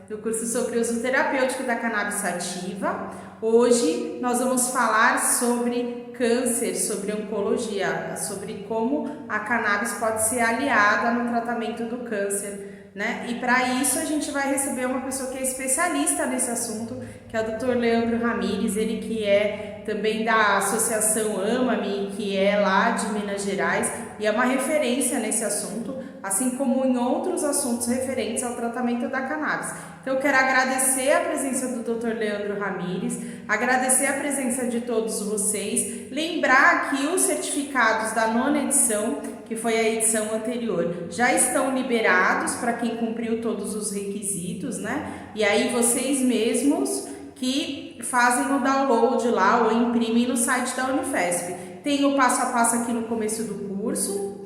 do curso sobre uso terapêutico da cannabis sativa. Hoje nós vamos falar sobre câncer, sobre oncologia, sobre como a cannabis pode ser aliada no tratamento do câncer, né? E para isso a gente vai receber uma pessoa que é especialista nesse assunto, que é o Dr. Leandro Ramires, ele que é também da Associação AMA-me, que é lá de Minas Gerais, e é uma referência nesse assunto, assim como em outros assuntos referentes ao tratamento da cannabis. Então eu quero agradecer a presença do Dr. Leandro Ramires, agradecer a presença de todos vocês, lembrar que os certificados da 9ª edição, que foi a edição anterior, já estão liberados para quem cumpriu todos os requisitos, né? E aí vocês mesmos que fazem o download lá ou imprimem no site da Unifesp. Tem o passo a passo aqui no começo do curso,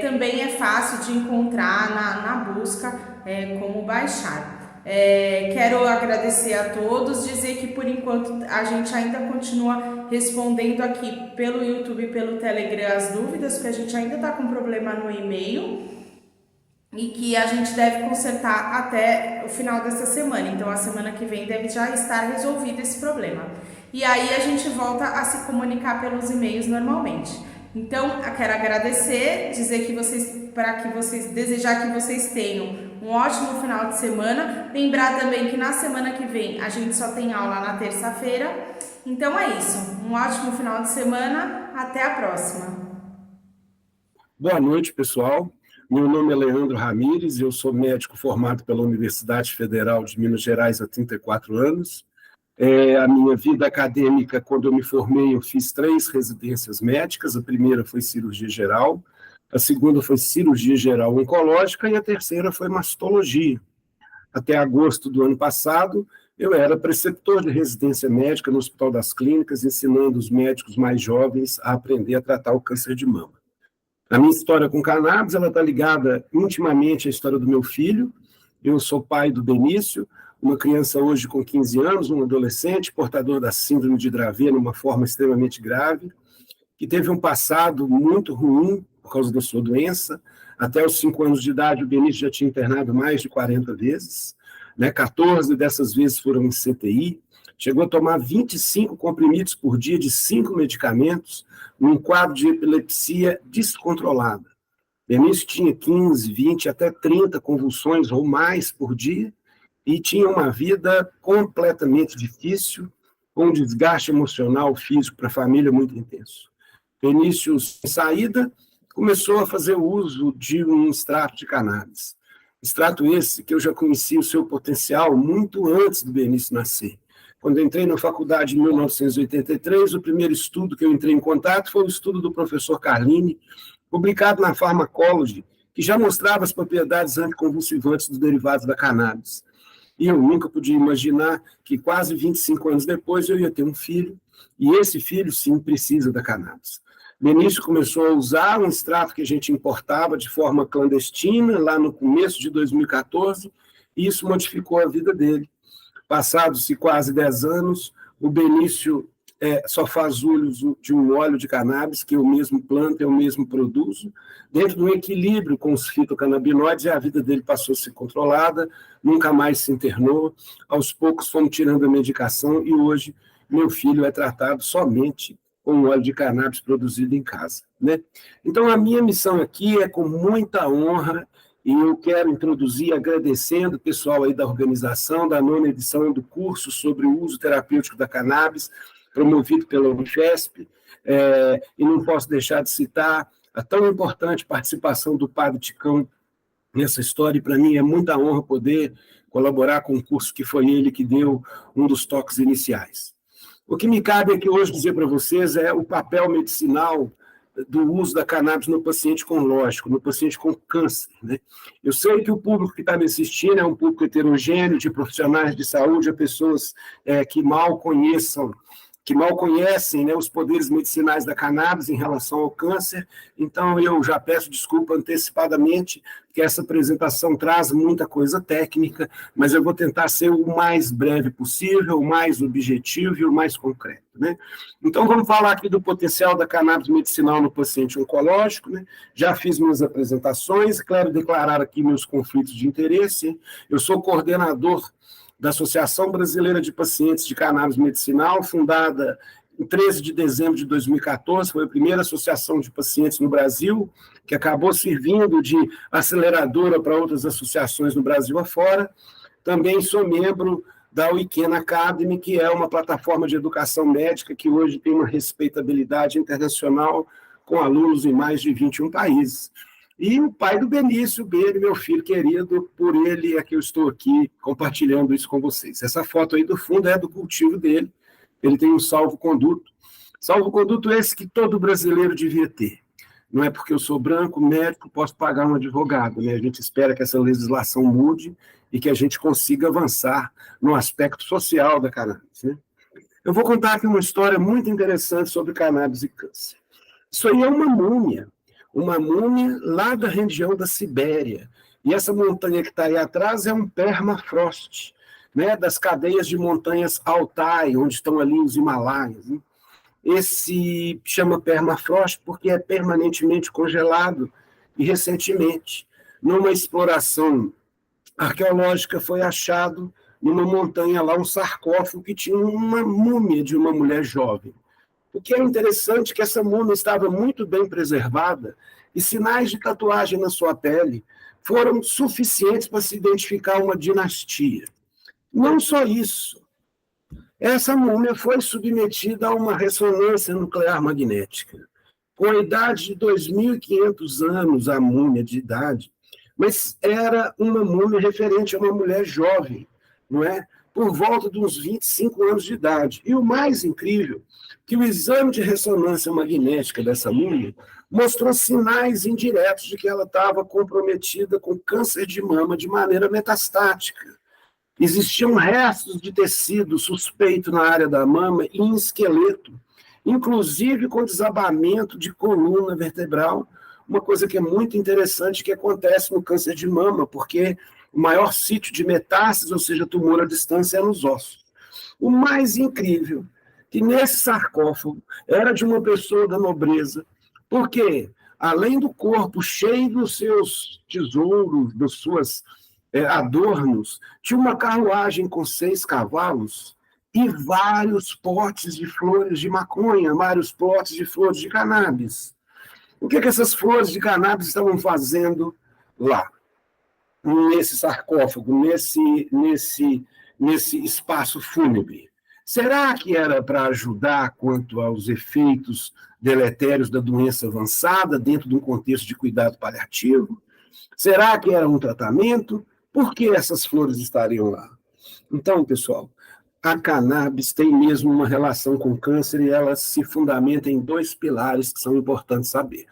também é fácil de encontrar na busca como baixar. Quero agradecer a todos, dizer que por enquanto a gente ainda continua respondendo aqui pelo YouTube e pelo Telegram as dúvidas, porque a gente ainda está com problema no e-mail e que a gente deve consertar até o final dessa semana. Então a semana que vem deve já estar resolvido esse problema. E aí a gente volta a se comunicar pelos e-mails normalmente. Então eu quero agradecer, dizer que desejar que vocês tenham um ótimo final de semana. Lembrar também que na semana que vem a gente só tem aula na terça-feira. Então é isso. Um ótimo final de semana. Até a próxima. Boa noite, pessoal. Meu nome é Leandro Ramires, eu sou médico formado pela Universidade Federal de Minas Gerais há 34 anos. A minha vida acadêmica, quando eu me formei, eu fiz 3 residências médicas. A primeira foi cirurgia geral, a segunda foi cirurgia geral oncológica e a terceira foi mastologia. Até agosto do ano passado, eu era preceptor de residência médica no Hospital das Clínicas, ensinando os médicos mais jovens a aprender a tratar o câncer de mama. A minha história com cannabis está ligada intimamente à história do meu filho. Eu sou pai do Benício, uma criança hoje com 15 anos, um adolescente, portador da síndrome de Dravet, numa forma extremamente grave, que teve um passado muito ruim por causa da sua doença. Até os 5 anos de idade, o Benício já tinha internado mais de 40 vezes, né? 14 dessas vezes foram em CTI, chegou a tomar 25 comprimidos por dia de 5 medicamentos, num quadro de epilepsia descontrolada. Benício tinha 15, 20, até 30 convulsões ou mais por dia, e tinha uma vida completamente difícil, com um desgaste emocional, físico para a família muito intenso. Benício, sem saída, começou a fazer uso de um extrato de cannabis. Extrato esse que eu já conhecia o seu potencial muito antes do Benício nascer. Quando eu entrei na faculdade em 1983, o primeiro estudo que eu entrei em contato foi o estudo do professor Carlini, publicado na Pharmacology, que já mostrava as propriedades anticonvulsivantes dos derivados da cannabis. E eu nunca podia imaginar que quase 25 anos depois eu ia ter um filho, e esse filho, sim, precisa da cannabis. Benício começou a usar um extrato que a gente importava de forma clandestina, lá no começo de 2014, e isso modificou a vida dele. Passados-se quase 10 anos, o Benício só faz uso de um óleo de cannabis, que eu mesmo planto, eu mesmo produzo, dentro de um equilíbrio com os fitocannabinoides, e a vida dele passou a ser controlada, nunca mais se internou, aos poucos fomos tirando a medicação, e hoje meu filho é tratado somente com óleo de cannabis produzido em casa, né? Então, a minha missão aqui é com muita honra, e eu quero introduzir agradecendo o pessoal aí da organização, da 9ª edição do curso sobre o uso terapêutico da cannabis, promovido pela Unifesp, e não posso deixar de citar a tão importante participação do Padre Ticão nessa história, e para mim é muita honra poder colaborar com o curso que foi ele que deu um dos toques iniciais. O que me cabe aqui hoje dizer para vocês é o papel medicinal do uso da cannabis no paciente oncológico, no paciente com câncer, né? Eu sei que o público que está me assistindo é um público heterogêneo, de profissionais de saúde, a pessoas que mal conhecem, né, os poderes medicinais da cannabis em relação ao câncer. Então, eu já peço desculpa antecipadamente, que essa apresentação traz muita coisa técnica, mas eu vou tentar ser o mais breve possível, o mais objetivo e o mais concreto, né? Então, vamos falar aqui do potencial da cannabis medicinal no paciente oncológico, né? Já fiz minhas apresentações, quero declarar aqui meus conflitos de interesse. Eu sou coordenador da Associação Brasileira de Pacientes de Cannabis Medicinal, fundada em 13 de dezembro de 2014, foi a primeira associação de pacientes no Brasil, que acabou servindo de aceleradora para outras associações no Brasil afora. Também sou membro da Weekend Academy, que é uma plataforma de educação médica que hoje tem uma respeitabilidade internacional com alunos em mais de 21 países. E o pai do Benício, Beni, meu filho querido, por ele é que eu estou aqui compartilhando isso com vocês. Essa foto aí do fundo é do cultivo dele, ele tem um salvo-conduto. Salvo-conduto esse que todo brasileiro devia ter. Não é porque eu sou branco, médico, posso pagar um advogado, né? A gente espera que essa legislação mude e que a gente consiga avançar no aspecto social da cannabis, né? Eu vou contar aqui uma história muito interessante sobre cannabis e câncer. Isso aí é uma múmia lá da região da Sibéria. E essa montanha que está aí atrás é um permafrost, né, das cadeias de montanhas Altai, onde estão ali os Himalaias, né? Esse chama permafrost porque é permanentemente congelado e recentemente, numa exploração arqueológica, foi achado numa montanha lá um sarcófago que tinha uma múmia de uma mulher jovem. O que é interessante é que essa múmia estava muito bem preservada e sinais de tatuagem na sua pele foram suficientes para se identificar uma dinastia. Não só isso, essa múmia foi submetida a uma ressonância nuclear magnética. Com a idade de 2.500 anos, a múmia de idade, mas era uma múmia referente a uma mulher jovem, não é? Por volta de uns 25 anos de idade. E o mais incrível, que o exame de ressonância magnética dessa múmia mostrou sinais indiretos de que ela estava comprometida com câncer de mama de maneira metastática. Existiam restos de tecido suspeito na área da mama e em esqueleto, inclusive com desabamento de coluna vertebral, uma coisa que é muito interessante que acontece no câncer de mama, porque o maior sítio de metástase, ou seja, tumor à distância, é nos ossos. O mais incrível, que nesse sarcófago era de uma pessoa da nobreza, porque, além do corpo cheio dos seus tesouros, dos seus adornos, tinha uma carruagem com 6 cavalos e vários potes de flores de maconha, vários potes de flores de cannabis. O que essas flores de cannabis estavam fazendo lá, nesse sarcófago, nesse espaço fúnebre? Será que era para ajudar quanto aos efeitos deletérios da doença avançada dentro de um contexto de cuidado paliativo? Será que era um tratamento? Por que essas flores estariam lá? Então, pessoal, a cannabis tem mesmo uma relação com o câncer e ela se fundamenta em 2 pilares que são importantes saber.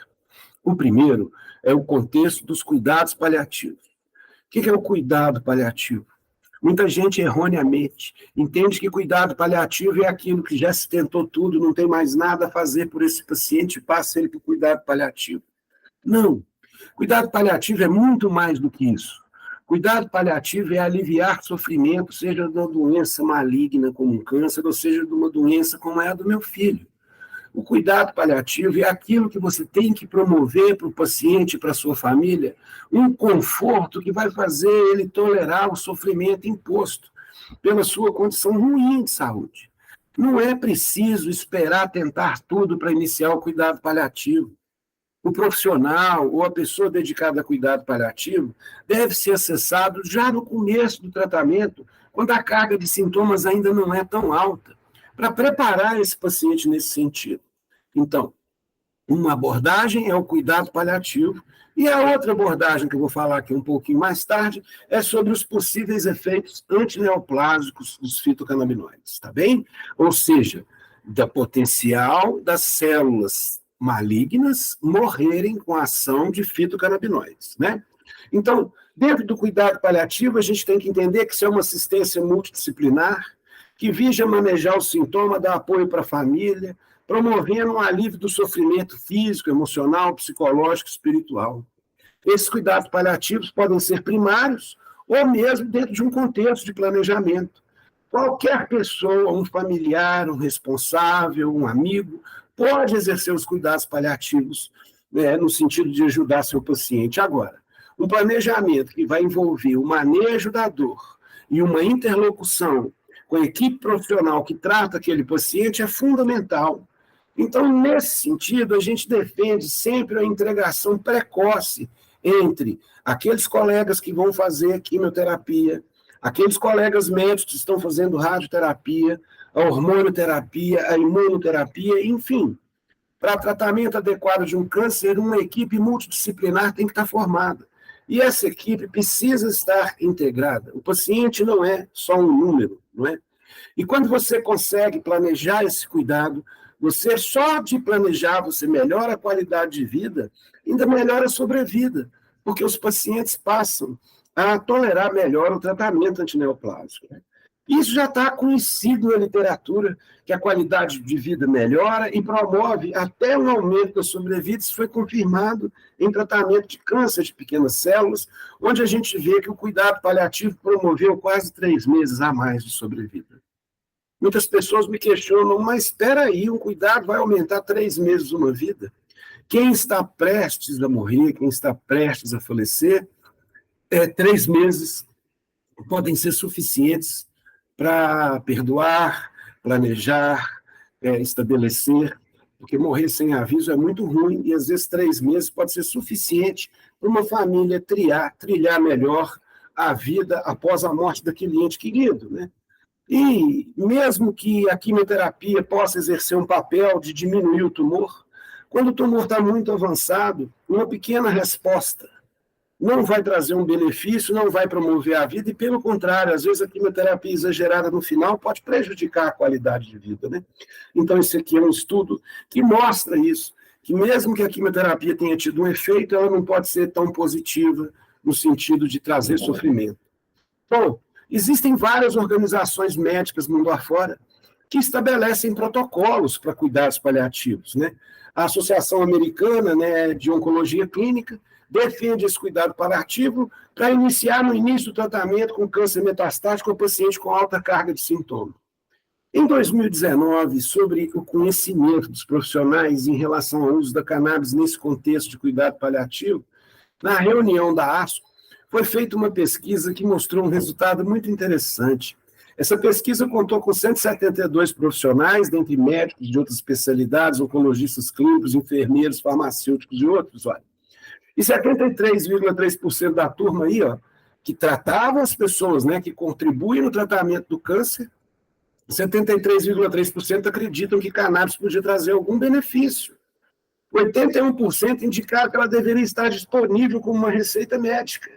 O primeiro é o contexto dos cuidados paliativos. O que é o cuidado paliativo? Muita gente erroneamente entende que cuidado paliativo é aquilo que já se tentou tudo, não tem mais nada a fazer por esse paciente e passa ele para o cuidado paliativo. Não. Cuidado paliativo é muito mais do que isso. Cuidado paliativo é aliviar sofrimento, seja de uma doença maligna como um câncer, ou seja de uma doença como é a do meu filho. O cuidado paliativo é aquilo que você tem que promover para o paciente, para a sua família, um conforto que vai fazer ele tolerar o sofrimento imposto pela sua condição ruim de saúde. Não é preciso esperar tentar tudo para iniciar o cuidado paliativo. O profissional ou a pessoa dedicada a cuidado paliativo deve ser acessado já no começo do tratamento, quando a carga de sintomas ainda não é tão alta, para preparar esse paciente nesse sentido. Então, uma abordagem é o cuidado paliativo, e a outra abordagem que eu vou falar aqui um pouquinho mais tarde é sobre os possíveis efeitos antineoplásicos dos fitocannabinoides, tá bem? Ou seja, da potencial das células malignas morrerem com a ação de fitocannabinoides, né? Então, dentro do cuidado paliativo, a gente tem que entender que isso é uma assistência multidisciplinar que visa manejar o sintoma, dar apoio para a família, promovendo um alívio do sofrimento físico, emocional, psicológico, espiritual. Esses cuidados paliativos podem ser primários ou mesmo dentro de um contexto de planejamento. Qualquer pessoa, um familiar, um responsável, um amigo, pode exercer os cuidados paliativos, né, no sentido de ajudar seu paciente. Agora, um planejamento que vai envolver o manejo da dor e uma interlocução com a equipe profissional que trata aquele paciente é fundamental. Então, nesse sentido, a gente defende sempre a integração precoce entre aqueles colegas que vão fazer quimioterapia, aqueles colegas médicos que estão fazendo radioterapia, a hormonioterapia, a imunoterapia, enfim. Para tratamento adequado de um câncer, uma equipe multidisciplinar tem que estar formada. E essa equipe precisa estar integrada. O paciente não é só um número, não é? E quando você consegue planejar esse cuidado, você só de planejar, você melhora a qualidade de vida, ainda melhora a sobrevida, porque os pacientes passam a tolerar melhor o tratamento antineoplásico, né? Isso já está conhecido na literatura, que a qualidade de vida melhora e promove até um aumento da sobrevida. Isso foi confirmado em tratamento de câncer de pequenas células, onde a gente vê que o cuidado paliativo promoveu quase 3 meses a mais de sobrevida. Muitas pessoas me questionam, mas espera aí, um cuidado vai aumentar 3 meses uma vida? Quem está prestes a morrer, quem está prestes a falecer, 3 meses podem ser suficientes para perdoar, planejar, estabelecer, porque morrer sem aviso é muito ruim, e às vezes 3 meses pode ser suficiente para uma família trilhar melhor a vida após a morte daquele ente querido, né? E mesmo que a quimioterapia possa exercer um papel de diminuir o tumor, quando o tumor está muito avançado, uma pequena resposta não vai trazer um benefício, não vai promover a vida, e pelo contrário, às vezes a quimioterapia exagerada no final pode prejudicar a qualidade de vida, né? Então, esse aqui é um estudo que mostra isso, que mesmo que a quimioterapia tenha tido um efeito, ela não pode ser tão positiva no sentido de trazer sofrimento. Bom, existem várias organizações médicas mundo afora que estabelecem protocolos para cuidados paliativos, né? A Associação Americana, né, de Oncologia Clínica defende esse cuidado paliativo para iniciar no início do tratamento com câncer metastático o paciente com alta carga de sintoma. Em 2019, sobre o conhecimento dos profissionais em relação ao uso da cannabis nesse contexto de cuidado paliativo, na reunião da ASCO, foi feita uma pesquisa que mostrou um resultado muito interessante. Essa pesquisa contou com 172 profissionais, dentre médicos de outras especialidades, oncologistas clínicos, enfermeiros, farmacêuticos e outros, olha. E 73,3% da turma aí, ó, que tratavam as pessoas, né, que contribuem no tratamento do câncer, 73,3% acreditam que cannabis podia trazer algum benefício. 81% indicaram que ela deveria estar disponível como uma receita médica.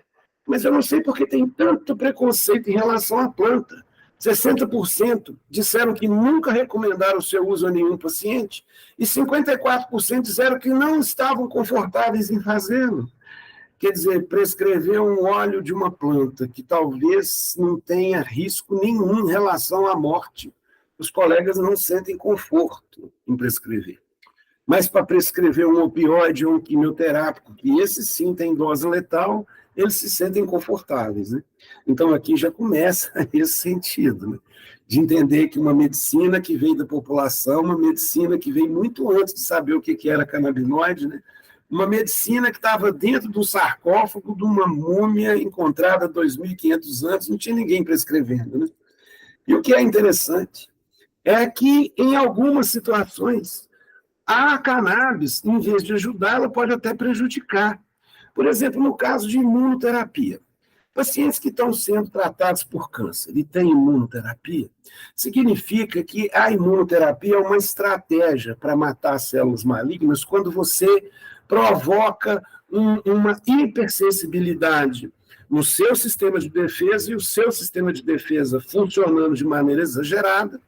Mas eu não sei por que tem tanto preconceito em relação à planta. 60% disseram que nunca recomendaram o seu uso a nenhum paciente e 54% disseram que não estavam confortáveis em fazê-lo. Quer dizer, prescrever um óleo de uma planta que talvez não tenha risco nenhum em relação à morte. Os colegas não sentem conforto em prescrever. Mas para prescrever um opioide ou um quimioterápico, que esse sim tem dose letal, eles se sentem confortáveis, né? Então, aqui já começa esse sentido, né? De entender que uma medicina que veio da população, uma medicina que veio muito antes de saber o que era canabinoide, né? Uma medicina que estava dentro do sarcófago de uma múmia encontrada 2.500 anos, não tinha ninguém prescrevendo, né? E o que é interessante é que, em algumas situações, a cannabis, em vez de ajudar, ela pode até prejudicar. Por exemplo, no caso de imunoterapia. Pacientes que estão sendo tratados por câncer e têm imunoterapia, significa que a imunoterapia é uma estratégia para matar células malignas quando você provoca uma hipersensibilidade no seu sistema de defesa, e o seu sistema de defesa funcionando de maneira exagerada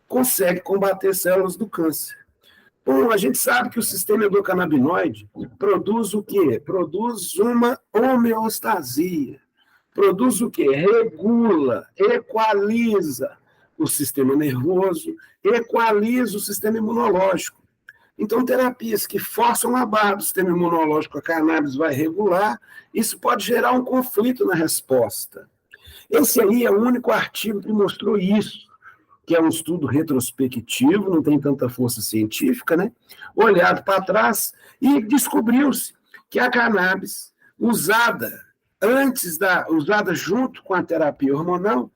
consegue combater células do câncer. Bom, a gente sabe que o sistema endocannabinoide produz o quê? Produz uma homeostasia. Produz o quê? Regula, equaliza o sistema nervoso, equaliza o sistema imunológico. Então, terapias que forçam a barra do sistema imunológico, a cannabis vai regular, isso pode gerar um conflito na resposta. Esse aí é o único artigo que mostrou isso, que é um estudo retrospectivo, não tem tanta força científica, né? Olhado para trás, e descobriu-se que a cannabis, usada junto com a terapia hormonal,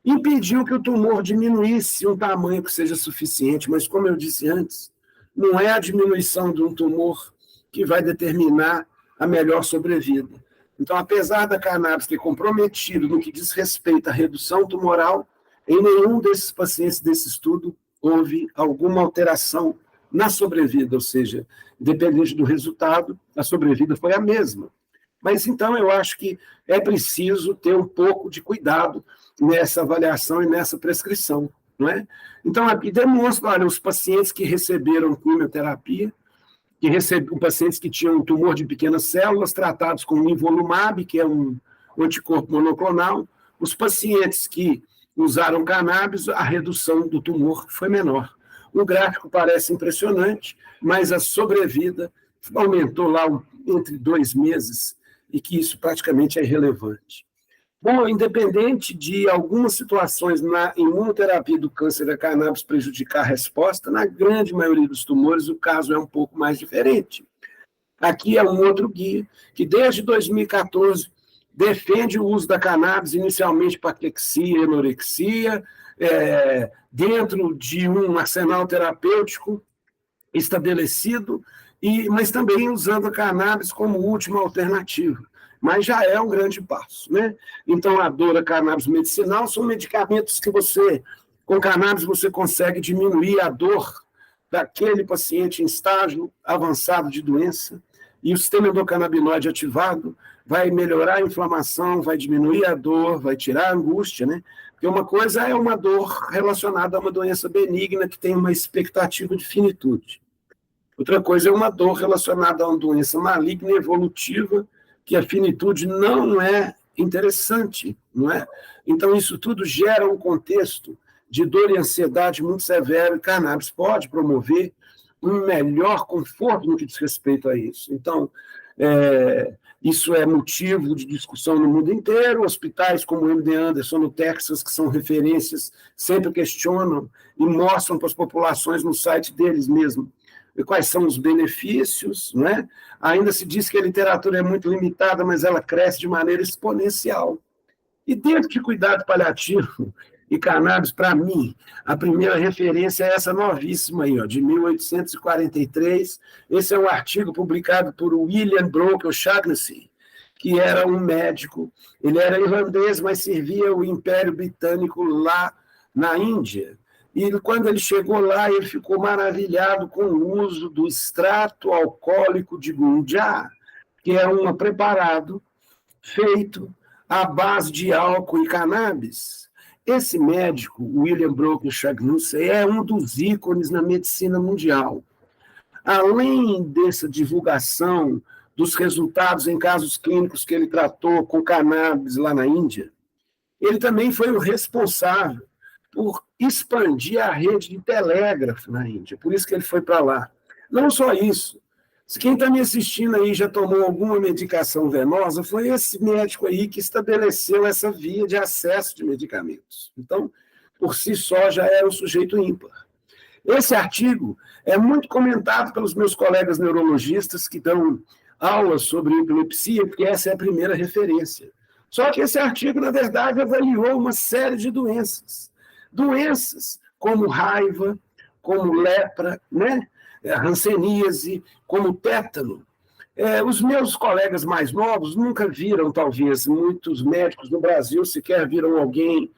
impediu que o tumor diminuísse um tamanho que seja suficiente, mas, como eu disse antes, não é a diminuição de um tumor que vai determinar a melhor sobrevida. Então, apesar da cannabis ter comprometido no que diz respeito à redução tumoral, em nenhum desses pacientes desse estudo houve alguma alteração na sobrevida, ou seja, independente do resultado, a sobrevida foi a mesma. Mas, então, eu acho que é preciso ter um pouco de cuidado nessa avaliação e nessa prescrição, não é? Então, aqui demonstra, olha, os pacientes que receberam quimioterapia, pacientes que tinham um tumor de pequenas células, tratados com nivolumab, que é um anticorpo monoclonal, os pacientes que usaram cannabis, a redução do tumor foi menor. O gráfico parece impressionante, mas a sobrevida aumentou lá entre 2 meses, e que isso praticamente é irrelevante. Bom, independente de algumas situações na imunoterapia do câncer da cannabis prejudicar a resposta, na grande maioria dos tumores o caso é um pouco mais diferente. Aqui é um outro guia que, desde 2014, defende o uso da cannabis inicialmente para atlexia e anorexia, dentro de um arsenal terapêutico estabelecido, mas também usando a cannabis como última alternativa. Mas já é um grande passo, né? Então, a dor, cannabis medicinal, são medicamentos que com cannabis, você consegue diminuir a dor daquele paciente em estágio avançado de doença, e o sistema endocannabinoide ativado vai melhorar a inflamação, vai diminuir a dor, vai tirar a angústia, né? Porque uma coisa é uma dor relacionada a uma doença benigna que tem uma expectativa de finitude. Outra coisa é uma dor relacionada a uma doença maligna e evolutiva, que a finitude não é interessante, não é? Então, isso tudo gera um contexto de dor e ansiedade muito severo, e cannabis pode promover um melhor conforto no que diz respeito a isso. Então, isso é motivo de discussão no mundo inteiro. Hospitais como o MD Anderson, no Texas, que são referências, sempre questionam e mostram para as populações no site deles mesmo quais são os benefícios, não é? Ainda se diz que a literatura é muito limitada, mas ela cresce de maneira exponencial. E dentro de cuidado paliativo e cannabis, para mim, a primeira referência é essa novíssima aí, ó, de 1843. Esse é um artigo publicado por William Brooke O'Shaughnessy, que era um médico. Ele era irlandês, mas servia o Império Britânico lá na Índia. E quando ele chegou lá, ele ficou maravilhado com o uso do extrato alcoólico de gunja, que é um preparado feito à base de álcool e cannabis. Esse médico, William Brooke O'Shaughnessy, é um dos ícones na medicina mundial. Além dessa divulgação dos resultados em casos clínicos que ele tratou com cannabis lá na Índia, ele também foi o responsável por expandir a rede de telégrafo na Índia, por isso que ele foi para lá. Não só isso, se quem está me assistindo aí já tomou alguma medicação venosa, foi esse médico aí que estabeleceu essa via de acesso de medicamentos. Então, por si só, já era um sujeito ímpar. Esse artigo é muito comentado pelos meus colegas neurologistas que dão aulas sobre epilepsia, porque essa é a primeira referência. Só que esse artigo, na verdade, avaliou uma série de doenças. Doenças como raiva, como lepra, né? Hanseníase, como tétano. Os meus colegas mais novos nunca viram, talvez, muitos médicos no Brasil sequer viram alguém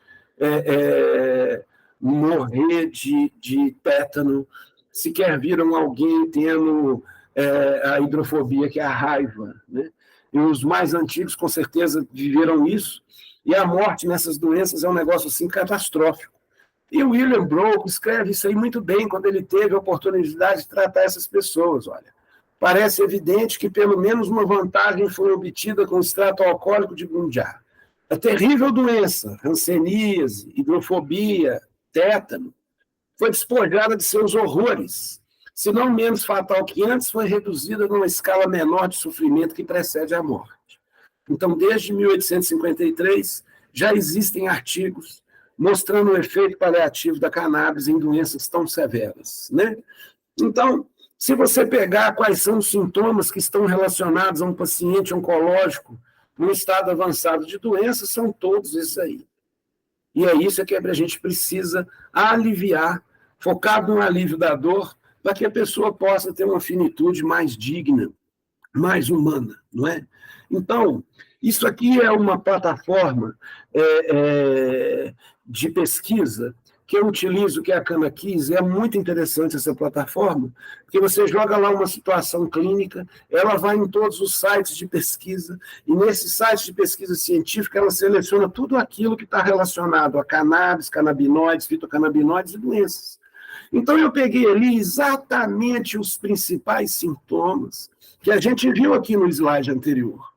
morrer de tétano, sequer viram alguém tendo a hidrofobia, que é a raiva, né? E os mais antigos, com certeza, viveram isso, e a morte nessas doenças é um negócio assim catastrófico. E o William Brook escreve isso aí muito bem quando ele teve a oportunidade de tratar essas pessoas. Olha, parece evidente que pelo menos uma vantagem foi obtida com o extrato alcoólico de Gunjar. A terrível doença, hanseníase, hidrofobia, tétano, foi despojada de seus horrores. Se não menos fatal que antes, foi reduzida numa escala menor de sofrimento que precede a morte. Então, desde 1853, já existem artigos mostrando o efeito paliativo da cannabis em doenças tão severas, né? Então, se você pegar quais são os sintomas que estão relacionados a um paciente oncológico num estado avançado de doença, são todos esses aí. E é isso que a gente precisa aliviar, focado no alívio da dor, para que a pessoa possa ter uma finitude mais digna, mais humana, não é? Então, isso aqui é uma plataforma de pesquisa que eu utilizo, que é a Cana15, é muito interessante essa plataforma, porque você joga lá uma situação clínica, ela vai em todos os sites de pesquisa, e nesses sites de pesquisa científica ela seleciona tudo aquilo que está relacionado a cannabis, canabinoides, fitocannabinoides e doenças. Então eu peguei ali exatamente os principais sintomas que a gente viu aqui no slide anterior.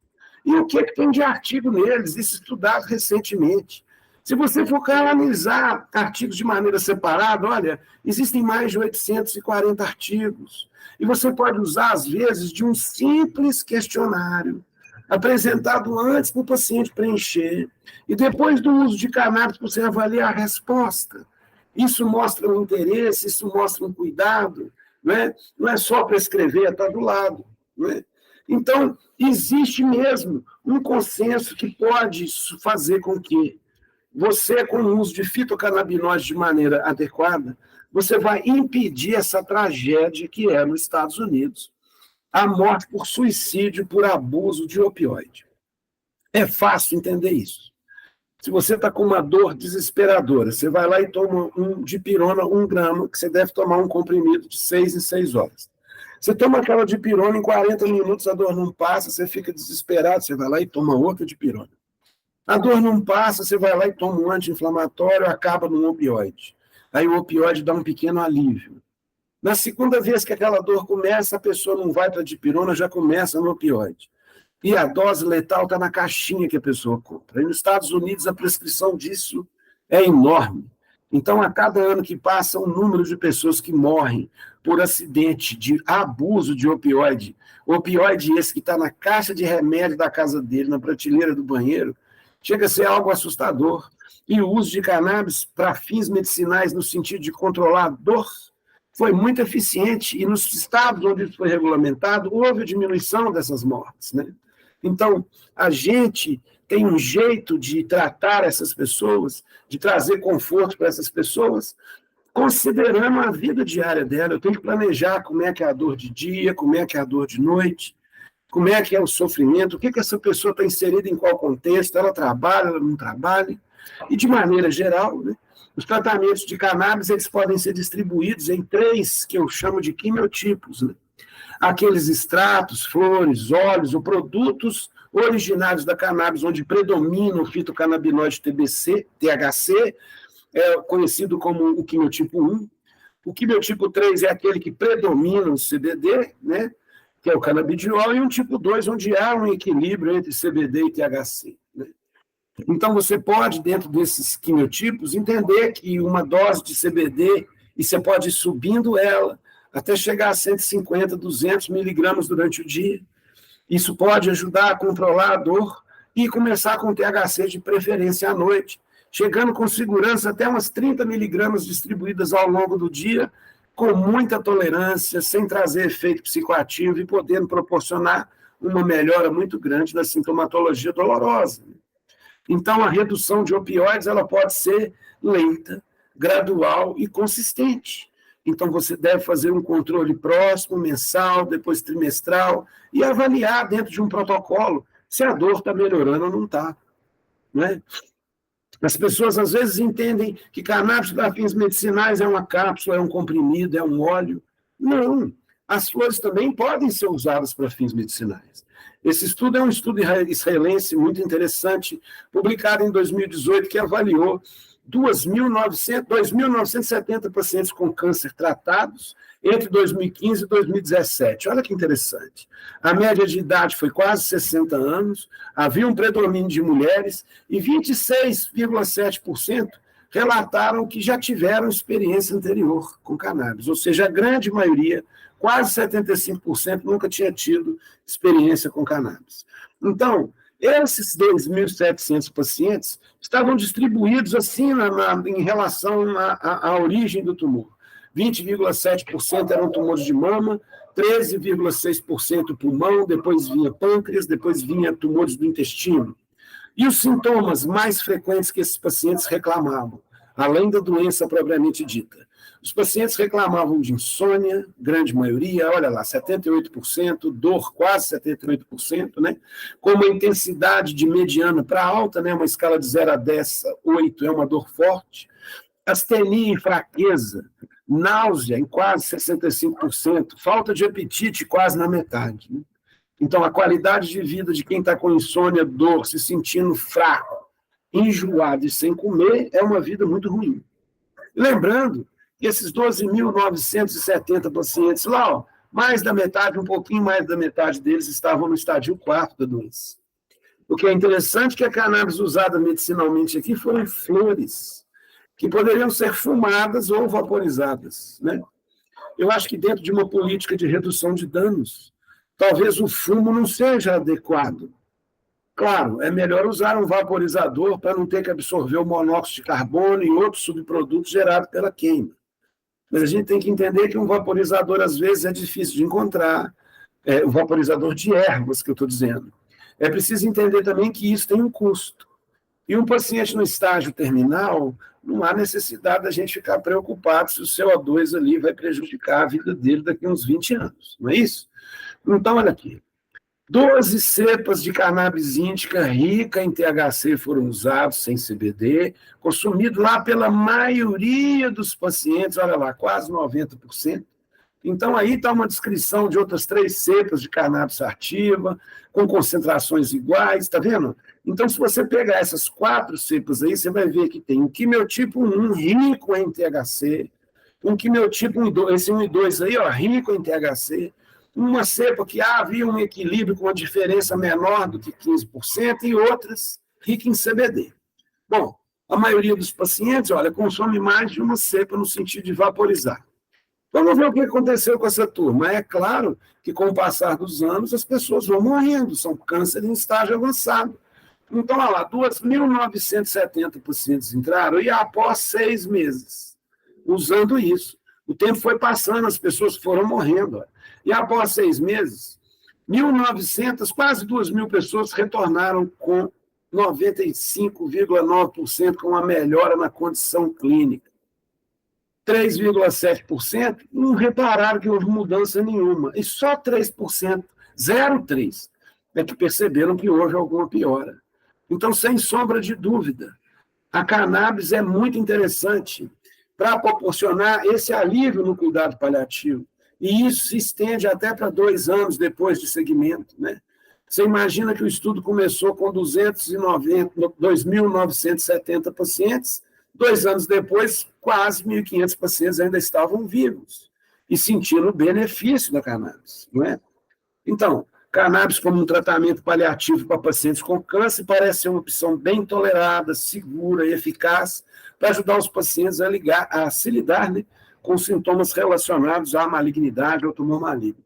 E o que tem de artigo neles, isso estudado recentemente. Se você for analisar artigos de maneira separada, olha, existem mais de 840 artigos. E você pode usar, às vezes, de um simples questionário, apresentado antes para o paciente preencher, e depois do uso de cannabis, você avaliar a resposta. Isso mostra um interesse, isso mostra um cuidado, né? Não é só prescrever, está do lado. Né? Então, existe mesmo um consenso que pode fazer com que você, com o uso de fitocannabinoides de maneira adequada, você vai impedir essa tragédia que é nos Estados Unidos, a morte por suicídio por abuso de opioide. É fácil entender isso. Se você está com uma dor desesperadora, você vai lá e toma um dipirona, 1 grama, que você deve tomar um comprimido de 6 em 6 horas. Você toma aquela dipirona, em 40 minutos a dor não passa, você fica desesperado, você vai lá e toma outra dipirona. A dor não passa, você vai lá e toma um anti-inflamatório, acaba num opioide. Aí o opioide dá um pequeno alívio. Na segunda vez que aquela dor começa, a pessoa não vai para a dipirona, já começa no opioide. E a dose letal está na caixinha que a pessoa compra. E nos Estados Unidos, a prescrição disso é enorme. Então, a cada ano que passa, o número de pessoas que morrem por acidente de abuso de opioide esse que está na caixa de remédio da casa dele, na prateleira do banheiro, chega a ser algo assustador. E o uso de cannabis para fins medicinais, no sentido de controlar a dor, foi muito eficiente. E nos estados onde isso foi regulamentado, houve diminuição dessas mortes, né? Então, a gente tem um jeito de tratar essas pessoas, de trazer conforto para essas pessoas, considerando a vida diária dela. Eu tenho que planejar como é que é a dor de dia, como é que é a dor de noite, como é que é o sofrimento, o que essa pessoa está inserida em qual contexto, ela trabalha, ela não trabalha. E, de maneira geral, né, os tratamentos de cannabis eles podem ser distribuídos em 3, que eu chamo de quimiotipos, né? Aqueles extratos, flores, óleos ou produtos originários da cannabis, onde predomina o fitocannabinoide THC, conhecido como o quimiotipo 1. O quimiotipo 3 é aquele que predomina o CBD, né, que é o canabidiol, e um tipo 2, onde há um equilíbrio entre CBD e THC. Né? Então, você pode, dentro desses quimiotipos, entender que uma dose de CBD, e você pode ir subindo ela, até chegar a 150, 200 miligramas durante o dia. Isso pode ajudar a controlar a dor e começar com THC de preferência à noite, chegando com segurança até umas 30 miligramas distribuídas ao longo do dia, com muita tolerância, sem trazer efeito psicoativo e podendo proporcionar uma melhora muito grande da sintomatologia dolorosa. Então, a redução de opioides ela pode ser lenta, gradual e consistente. Então, você deve fazer um controle próximo, mensal, depois trimestral, e avaliar dentro de um protocolo se a dor está melhorando ou não está. Né? As pessoas, às vezes, entendem que cannabis para fins medicinais é uma cápsula, é um comprimido, é um óleo. Não, as flores também podem ser usadas para fins medicinais. Esse estudo é um estudo israelense muito interessante, publicado em 2018, que avaliou 2.970 pacientes com câncer tratados entre 2015 e 2017. Olha que interessante. A média de idade foi quase 60 anos, havia um predomínio de mulheres e 26,7% relataram que já tiveram experiência anterior com cannabis, ou seja, a grande maioria, quase 75%, nunca tinha tido experiência com cannabis. Então, esses 2.700 pacientes estavam distribuídos assim em relação à origem do tumor. 20,7% eram tumores de mama, 13,6% pulmão, depois vinha pâncreas, depois vinha tumores do intestino. E os sintomas mais frequentes que esses pacientes reclamavam, além da doença propriamente dita? Os pacientes reclamavam de insônia, grande maioria, olha lá, 78%, dor quase 78%, né? Com uma intensidade de mediana para alta, né? Uma escala de 0 a 10, 8 é uma dor forte, astenia e fraqueza, náusea em quase 65%, falta de apetite quase na metade, né? Então, a qualidade de vida de quem está com insônia, dor, se sentindo fraco, enjoado e sem comer, é uma vida muito ruim. Lembrando que esses 12.970 pacientes lá, ó, mais da metade, um pouquinho mais da metade deles estavam no estádio 4 da doença. O que é interessante é que a cannabis usada medicinalmente aqui foram flores, que poderiam ser fumadas ou vaporizadas, né? Eu acho que dentro de uma política de redução de danos, talvez o fumo não seja adequado. Claro, é melhor usar um vaporizador para não ter que absorver o monóxido de carbono e outros subprodutos gerados pela queima. Mas a gente tem que entender que um vaporizador, às vezes, é difícil de encontrar, o vaporizador de ervas, que eu estou dizendo. É preciso entender também que isso tem um custo. E um paciente no estágio terminal, não há necessidade da gente ficar preocupado se o CO2 ali vai prejudicar a vida dele daqui a uns 20 anos, não é isso? Então, olha aqui, 12 cepas de cannabis índica rica em THC foram usados, sem CBD, consumido lá pela maioria dos pacientes, olha lá, quase 90%. Então, aí está uma descrição de outras 3 cepas de cannabis sativa, com concentrações iguais, está vendo? Então, se você pegar essas 4 cepas aí, você vai ver que tem um quimiotipo 1 rico em THC, um quimiotipo 1 e 2, esse 1 e 2 aí, ó, rico em THC, uma cepa que havia um equilíbrio com uma diferença menor do que 15% e outras ricas em CBD. Bom, a maioria dos pacientes, olha, consome mais de uma cepa no sentido de vaporizar. Vamos ver o que aconteceu com essa turma. É claro que, com o passar dos anos, as pessoas vão morrendo, são câncer em estágio avançado. Então, olha lá, 2.970 pacientes entraram e após 6 meses, usando isso. O tempo foi passando, as pessoas foram morrendo. Olha. E após 6 meses, 1.900, quase 2.000 pessoas retornaram com 95,9% com uma melhora na condição clínica. 3,7% não repararam que houve mudança nenhuma. E só 3%, 0,3%, é que perceberam que houve alguma piora. Então, sem sombra de dúvida, a cannabis é muito interessante para proporcionar esse alívio no cuidado paliativo. E isso se estende até para 2 anos depois de segmento, né? Você imagina que o estudo começou com 2.970 pacientes, 2 anos depois, quase 1.500 pacientes ainda estavam vivos e sentindo o benefício da cannabis, não é? Então, cannabis como um tratamento paliativo para pacientes com câncer parece ser uma opção bem tolerada, segura e eficaz para ajudar os pacientes a se lidar, né, com sintomas relacionados à malignidade ou tumor maligno.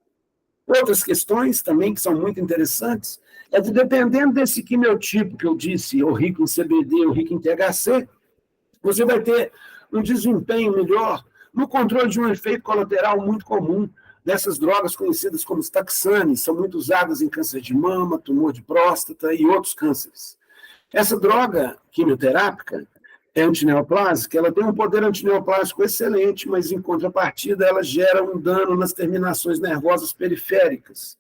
Outras questões também que são muito interessantes é que, dependendo desse quimiotipo que eu disse, ou rico em CBD ou rico em THC, você vai ter um desempenho melhor no controle de um efeito colateral muito comum dessas drogas conhecidas como taxanes, são muito usadas em câncer de mama, tumor de próstata e outros cânceres. Essa droga quimioterápica é antineoplásica, ela tem um poder antineoplásico excelente, mas, em contrapartida, ela gera um dano nas terminações nervosas periféricas.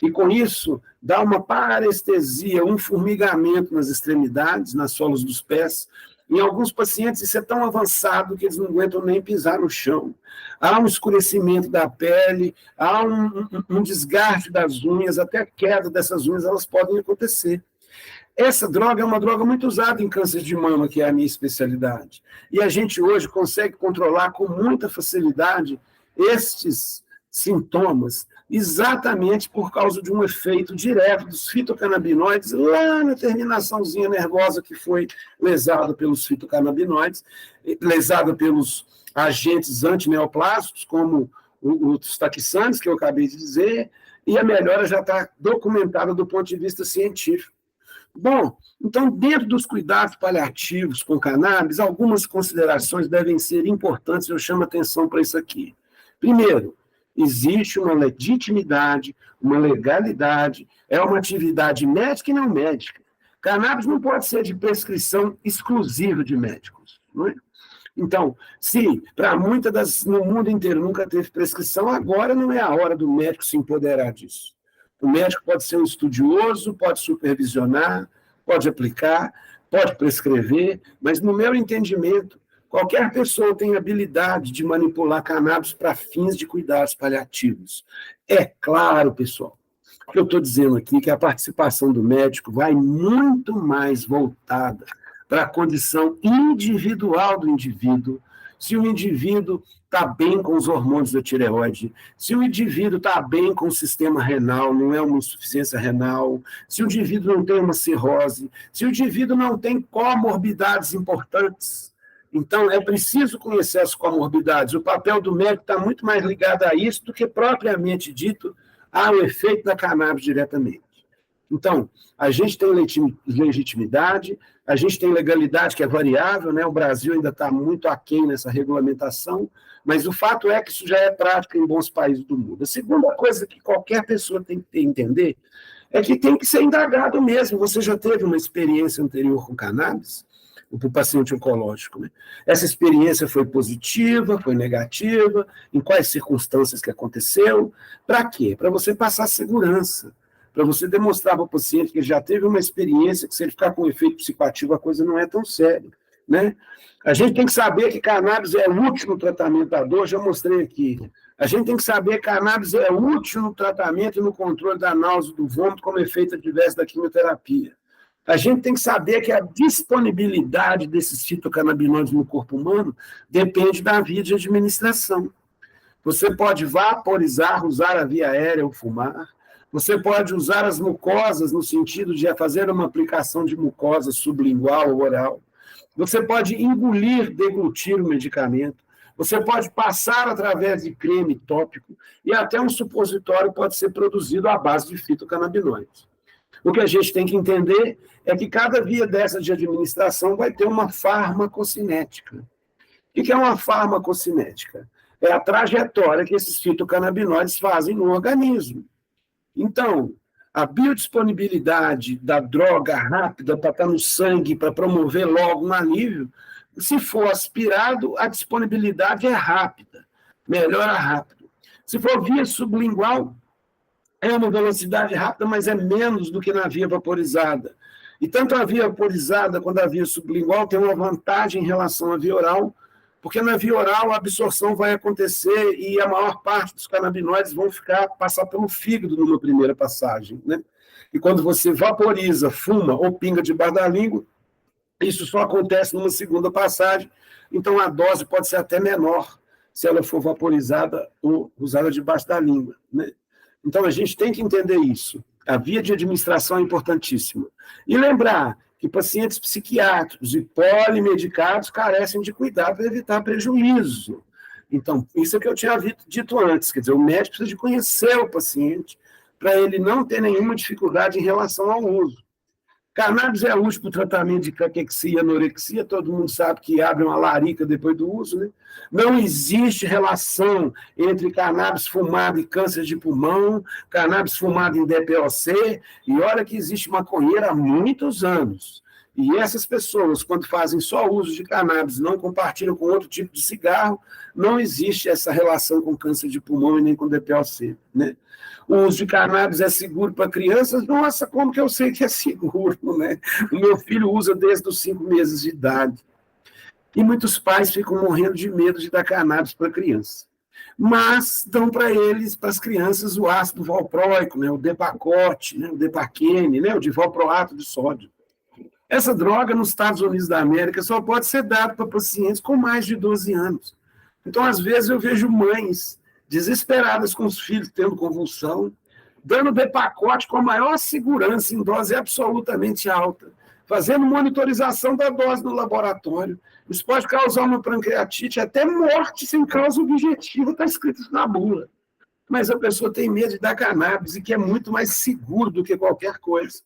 E, com isso, dá uma parestesia, um formigamento nas extremidades, nas solas dos pés. Em alguns pacientes, isso é tão avançado que eles não aguentam nem pisar no chão. Há um escurecimento da pele, há um desgaste das unhas, até a queda dessas unhas, elas podem acontecer. Essa droga é uma droga muito usada em câncer de mama, que é a minha especialidade. E a gente hoje consegue controlar com muita facilidade estes sintomas, exatamente por causa de um efeito direto dos fitocannabinoides lá na terminaçãozinha nervosa que foi lesada pelos fitocannabinoides, lesada pelos agentes antineoplásticos, como os taxanes, que eu acabei de dizer, e a melhora já está documentada do ponto de vista científico. Bom, então, dentro dos cuidados paliativos com cannabis, algumas considerações devem ser importantes, eu chamo atenção para isso aqui. Primeiro, existe uma legitimidade, uma legalidade, é uma atividade médica e não médica. Cannabis não pode ser de prescrição exclusiva de médicos, não é? Então, se para muitas no mundo inteiro nunca teve prescrição, agora não é a hora do médico se empoderar disso. O médico pode ser um estudioso, pode supervisionar, pode aplicar, pode prescrever, mas, no meu entendimento, qualquer pessoa tem habilidade de manipular cannabis para fins de cuidados paliativos. É claro, pessoal, que eu estou dizendo aqui que a participação do médico vai muito mais voltada para a condição individual do indivíduo, se o indivíduo está bem com os hormônios da tireoide, se o indivíduo está bem com o sistema renal, não é uma insuficiência renal, se o indivíduo não tem uma cirrose, se o indivíduo não tem comorbidades importantes. Então, é preciso conhecer as comorbidades. O papel do médico está muito mais ligado a isso do que propriamente dito ao efeito da cannabis diretamente. Então, a gente tem legitimidade, a gente tem legalidade que é variável, né? O Brasil ainda está muito aquém nessa regulamentação, mas o fato é que isso já é prática em bons países do mundo. A segunda coisa que qualquer pessoa tem que entender é que tem que ser indagado mesmo. Você já teve uma experiência anterior com cannabis? Para o paciente oncológico, né? Essa experiência foi positiva, foi negativa, em quais circunstâncias que aconteceu, para quê? Para você passar segurança, para você demonstrar para o paciente que ele já teve uma experiência, que se ele ficar com efeito psicoativo, a coisa não é tão séria, né? A gente tem que saber que cannabis é útil no tratamento da dor, já mostrei aqui. A gente tem que saber que cannabis é útil no tratamento e no controle da náusea e do vômito como efeito adverso da quimioterapia. A gente tem que saber que a disponibilidade desses fitocannabinoides no corpo humano depende da via de administração. Você pode vaporizar, usar a via aérea ou fumar. Você pode usar as mucosas no sentido de fazer uma aplicação de mucosa sublingual ou oral. Você pode engolir, deglutir o medicamento. Você pode passar através de creme tópico e até um supositório pode ser produzido à base de fitocannabinoides. O que a gente tem que entender é que cada via dessa de administração vai ter uma farmacocinética. O que é uma farmacocinética? É a trajetória que esses fitocannabinoides fazem no organismo. Então, a biodisponibilidade da droga rápida para estar no sangue, para promover logo um alívio, se for aspirado, a disponibilidade é rápida, melhora rápido. Se for via sublingual, é uma velocidade rápida, mas é menos do que na via vaporizada. E tanto a via vaporizada quanto a via sublingual tem uma vantagem em relação à via oral, porque na via oral a absorção vai acontecer e a maior parte dos canabinoides vão passar pelo fígado numa primeira passagem, né? E quando você vaporiza, fuma ou pinga debaixo da língua, isso só acontece numa segunda passagem, então a dose pode ser até menor se ela for vaporizada ou usada debaixo da língua, né? Então, a gente tem que entender isso. A via de administração é importantíssima. E lembrar que pacientes psiquiátricos e polimedicados carecem de cuidado para evitar prejuízo. Então, isso é o que eu tinha dito antes, quer dizer, o médico precisa de conhecer o paciente para ele não ter nenhuma dificuldade em relação ao uso. Cannabis é útil para o tratamento de caquexia, anorexia, todo mundo sabe que abre uma larica depois do uso, né? Não existe relação entre cannabis fumado e câncer de pulmão, cannabis fumado em DPOC, e olha que existe maconheiro há muitos anos. E essas pessoas, quando fazem só uso de cannabis, não compartilham com outro tipo de cigarro, não existe essa relação com câncer de pulmão e nem com DPOC, né? O uso de cannabis é seguro para crianças? Nossa, como que eu sei que é seguro, né? O meu filho usa desde os 5 meses de idade. E muitos pais ficam morrendo de medo de dar cannabis para a criança. Mas dão para eles, para as crianças, o ácido valproico, né? O Depakote, né? O Depaquene, né? O divalproato de sódio. Essa droga, nos Estados Unidos da América, só pode ser dada para pacientes com mais de 12 anos. Então, às vezes, eu vejo mães desesperadas com os filhos tendo convulsão, dando Depakote com a maior segurança, em dose absolutamente alta, fazendo monitorização da dose no laboratório. Isso pode causar uma pancreatite, até morte sem causa objetiva, está escrito isso na bula. Mas a pessoa tem medo de dar cannabis, e que é muito mais seguro do que qualquer coisa,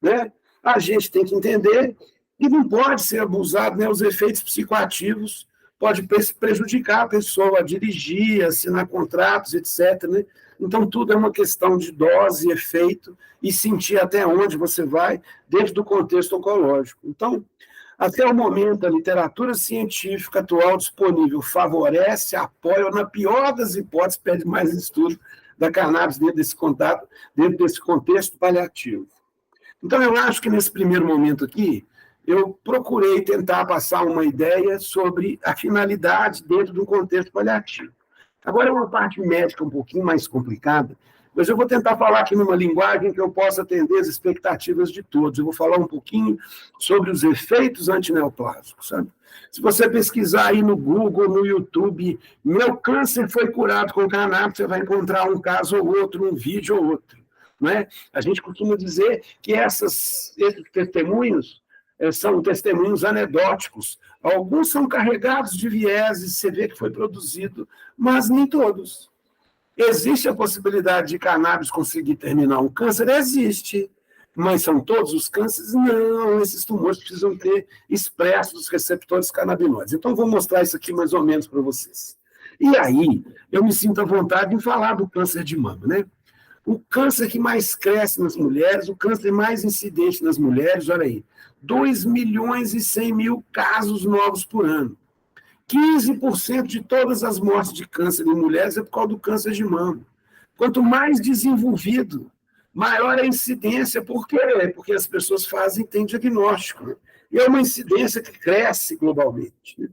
né? A gente tem que entender que não pode ser abusado, né? Os efeitos psicoativos podem prejudicar a pessoa a dirigir, a assinar contratos, etc., né? Então, tudo é uma questão de dose, efeito, e sentir até onde você vai dentro do contexto oncológico. Então, até o momento, a literatura científica atual disponível favorece, apoia, ou, na pior das hipóteses, pede mais estudo da cannabis dentro desse contexto paliativo. Então, eu acho que nesse primeiro momento aqui, eu procurei tentar passar uma ideia sobre a finalidade dentro do contexto paliativo. Agora é uma parte médica um pouquinho mais complicada, mas eu vou tentar falar aqui numa linguagem que eu possa atender as expectativas de todos. Eu vou falar um pouquinho sobre os efeitos antineoplásicos, sabe? Se você pesquisar aí no Google, no YouTube, meu câncer foi curado com cannabis, você vai encontrar um caso ou outro, um vídeo ou outro, né? A gente costuma dizer que esses testemunhos são testemunhos anedóticos. Alguns são carregados de vieses, você vê que foi produzido, mas nem todos. Existe a possibilidade de cannabis conseguir terminar um câncer? Existe. Mas são todos os cânceres? Não, esses tumores precisam ter expressos os receptores canabinoides. Então, vou mostrar isso aqui mais ou menos para vocês. E aí, eu me sinto à vontade em falar do câncer de mama, né? O câncer que mais cresce nas mulheres, o câncer mais incidente nas mulheres, olha aí, 2.100.000 casos novos por ano. 15% de todas as mortes de câncer em mulheres é por causa do câncer de mama. Quanto mais desenvolvido, maior a incidência. Por quê? Porque as pessoas têm diagnóstico, né? E é uma incidência que cresce globalmente, né?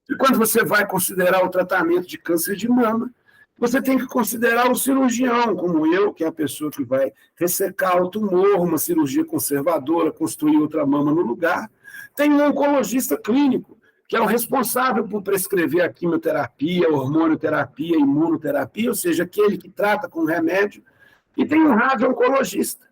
E quando você vai considerar o tratamento de câncer de mama, você tem que considerar o cirurgião, como eu, que é a pessoa que vai ressecar o tumor, uma cirurgia conservadora, construir outra mama no lugar. Tem um oncologista clínico, que é o responsável por prescrever a quimioterapia, a hormonioterapia, a imunoterapia, ou seja, aquele que trata com remédio. E tem um radio-oncologista,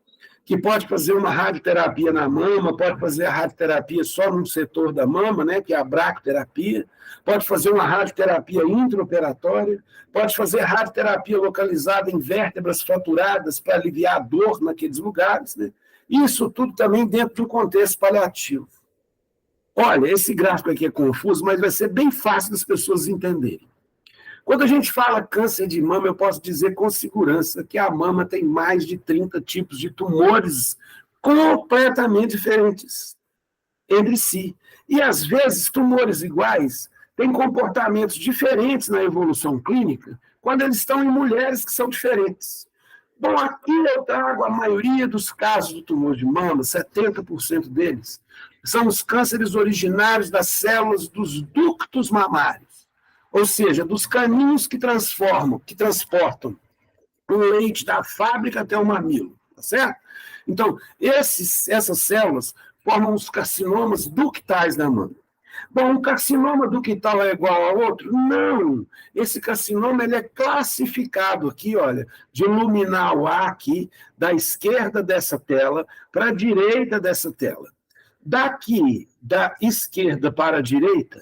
que pode fazer uma radioterapia na mama, pode fazer a radioterapia só num setor da mama, né, que é a braquiterapia, pode fazer uma radioterapia intraoperatória, pode fazer radioterapia localizada em vértebras fraturadas para aliviar a dor naqueles lugares, né? Isso tudo também dentro de um contexto paliativo. Olha, esse gráfico aqui é confuso, mas vai ser bem fácil das pessoas entenderem. Quando a gente fala câncer de mama, eu posso dizer com segurança que a mama tem mais de 30 tipos de tumores completamente diferentes entre si. E, às vezes, tumores iguais têm comportamentos diferentes na evolução clínica quando eles estão em mulheres que são diferentes. Bom, aqui eu trago a maioria dos casos do tumor de mama, 70% deles, são os cânceres originários das células dos ductos mamários, ou seja, dos caminhos que transportam o leite da fábrica até o mamilo, tá certo? Então, essas células formam os carcinomas ductais da mama. Bom, um carcinoma ductal é igual a outro? Não. Esse carcinoma ele é classificado aqui, olha, de luminal A aqui, da esquerda dessa tela para a direita dessa tela. Daqui, da esquerda para a direita,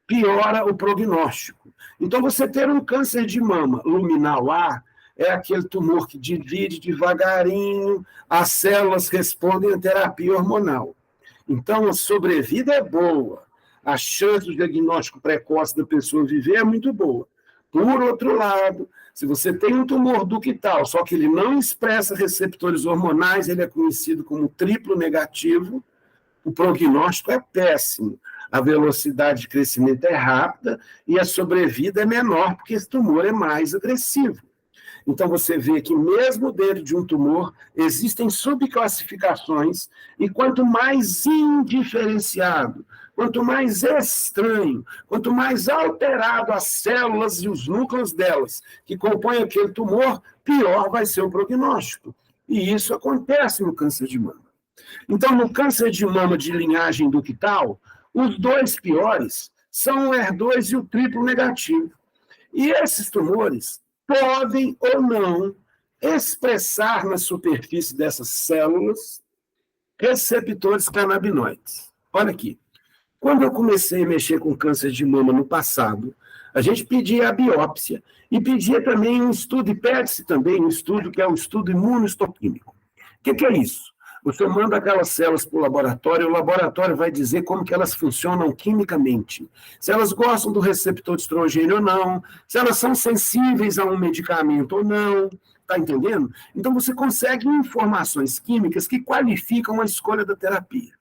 piora o prognóstico. Então, você ter um câncer de mama luminal A é aquele tumor que divide devagarinho, as células respondem à terapia hormonal. Então, a sobrevida é boa, a chance do diagnóstico precoce da pessoa viver é muito boa. Por outro lado, se você tem um tumor ductal, só que ele não expressa receptores hormonais, ele é conhecido como triplo negativo, o prognóstico é péssimo. A velocidade de crescimento é rápida e a sobrevida é menor, porque esse tumor é mais agressivo. Então, você vê que mesmo dentro de um tumor, existem subclassificações, e quanto mais indiferenciado, quanto mais estranho, quanto mais alterado as células e os núcleos delas que compõem aquele tumor, pior vai ser o prognóstico. E isso acontece no câncer de mama. Então, no câncer de mama de linhagem ductal, os dois piores são o HER2 e o triplo negativo. E esses tumores podem ou não expressar na superfície dessas células receptores canabinoides. Olha aqui. Quando eu comecei a mexer com câncer de mama no passado, a gente pedia a biópsia e pedia também um estudo, e pede-se também um estudo que é um estudo imunohistoquímico. O que é isso? Você manda aquelas células para o laboratório vai dizer como que elas funcionam quimicamente. Se elas gostam do receptor de estrogênio ou não, se elas são sensíveis a um medicamento ou não, está entendendo? Então você consegue informações químicas que qualificam a escolha da terapia.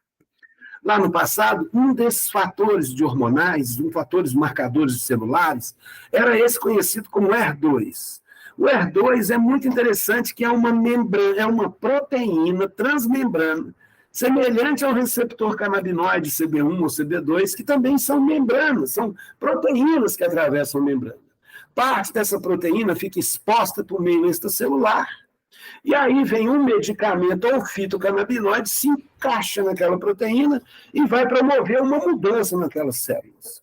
Lá no passado, um desses fatores de hormonais, fatores marcadores celulares, era esse conhecido como HER2. O HER2 é muito interessante, que é uma membrana, é uma proteína transmembrana, semelhante ao receptor canabinoide CB1 ou CB2, que também são membranas, são proteínas que atravessam a membrana. Parte dessa proteína fica exposta por meio extracelular, e aí vem um medicamento ou fitocannabinoide, se encaixa naquela proteína e vai promover uma mudança naquelas células.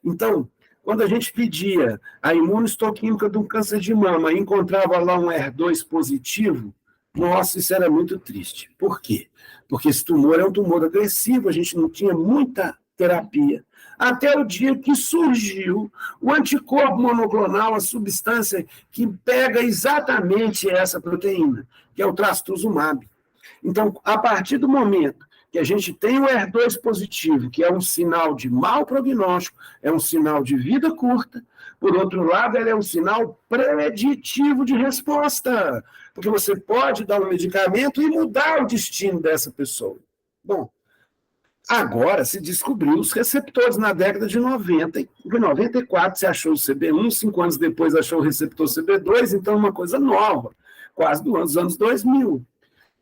Então, quando a gente pedia a imunohistoquímica de um câncer de mama e encontrava lá um HER2 positivo, nossa, isso era muito triste. Por quê? Porque esse tumor é um tumor agressivo, a gente não tinha muita terapia, até o dia que surgiu o anticorpo monoclonal, a substância que pega exatamente essa proteína, que é o trastuzumab. Então, a partir do momento que a gente tem o HER2 positivo, que é um sinal de mau prognóstico, é um sinal de vida curta, por outro lado, ele é um sinal preditivo de resposta, porque você pode dar um medicamento e mudar o destino dessa pessoa. Bom, agora se descobriu os receptores na década de 90, em 94 se achou o CB1, 5 anos depois achou o receptor CB2, então uma coisa nova, quase dos anos 2000.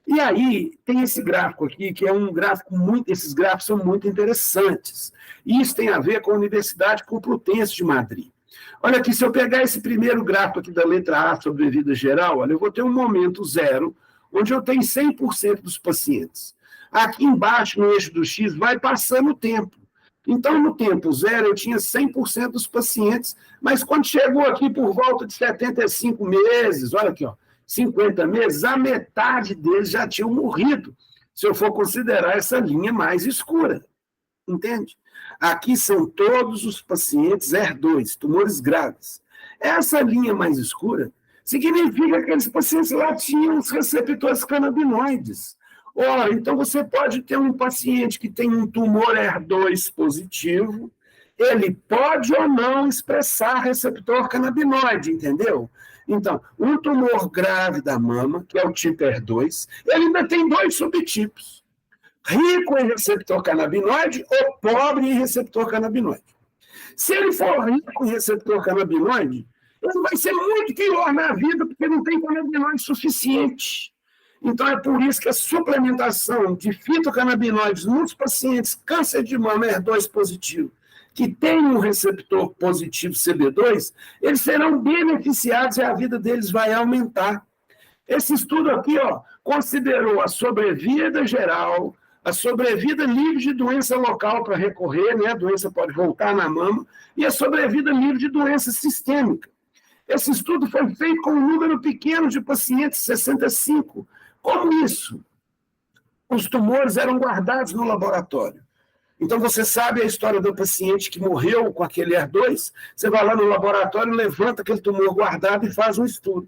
E aí tem esse gráfico aqui, que é um gráfico esses gráficos são muito interessantes. E isso tem a ver com a Universidade Complutense de Madrid. Olha aqui, se eu pegar esse primeiro gráfico aqui da letra A sobre vida geral, olha, eu vou ter um momento zero, onde eu tenho 100% dos pacientes. Aqui embaixo, no eixo do X, vai passando o tempo. Então, no tempo zero, eu tinha 100% dos pacientes, mas quando chegou aqui por volta de 75 meses, olha aqui, ó, 50 meses, a metade deles já tinham morrido, se eu for considerar essa linha mais escura. Entende? Aqui são todos os pacientes HER2, tumores graves. Essa linha mais escura significa que aqueles pacientes lá tinham os receptores canabinoides. Ora, então você pode ter um paciente que tem um tumor HER2 positivo, ele pode ou não expressar receptor canabinoide, entendeu? Então, um tumor grave da mama, que é o tipo HER2, ele ainda tem 2 subtipos. Rico em receptor canabinoide ou pobre em receptor canabinoide. Se ele for rico em receptor canabinoide, ele vai ser muito pior na vida, porque não tem canabinoide suficiente. Então, é por isso que a suplementação de fitocannabinoides nos pacientes câncer de mama HER2 positivo, que tem um receptor positivo CB2, eles serão beneficiados e a vida deles vai aumentar. Esse estudo aqui, ó, considerou a sobrevida geral, a sobrevida livre de doença local para recorrer, né? A doença pode voltar na mama, e a sobrevida livre de doença sistêmica. Esse estudo foi feito com um número pequeno de pacientes, 65. Como isso? Os tumores eram guardados no laboratório. Então, você sabe a história do paciente que morreu com aquele HER2, você vai lá no laboratório, levanta aquele tumor guardado e faz um estudo.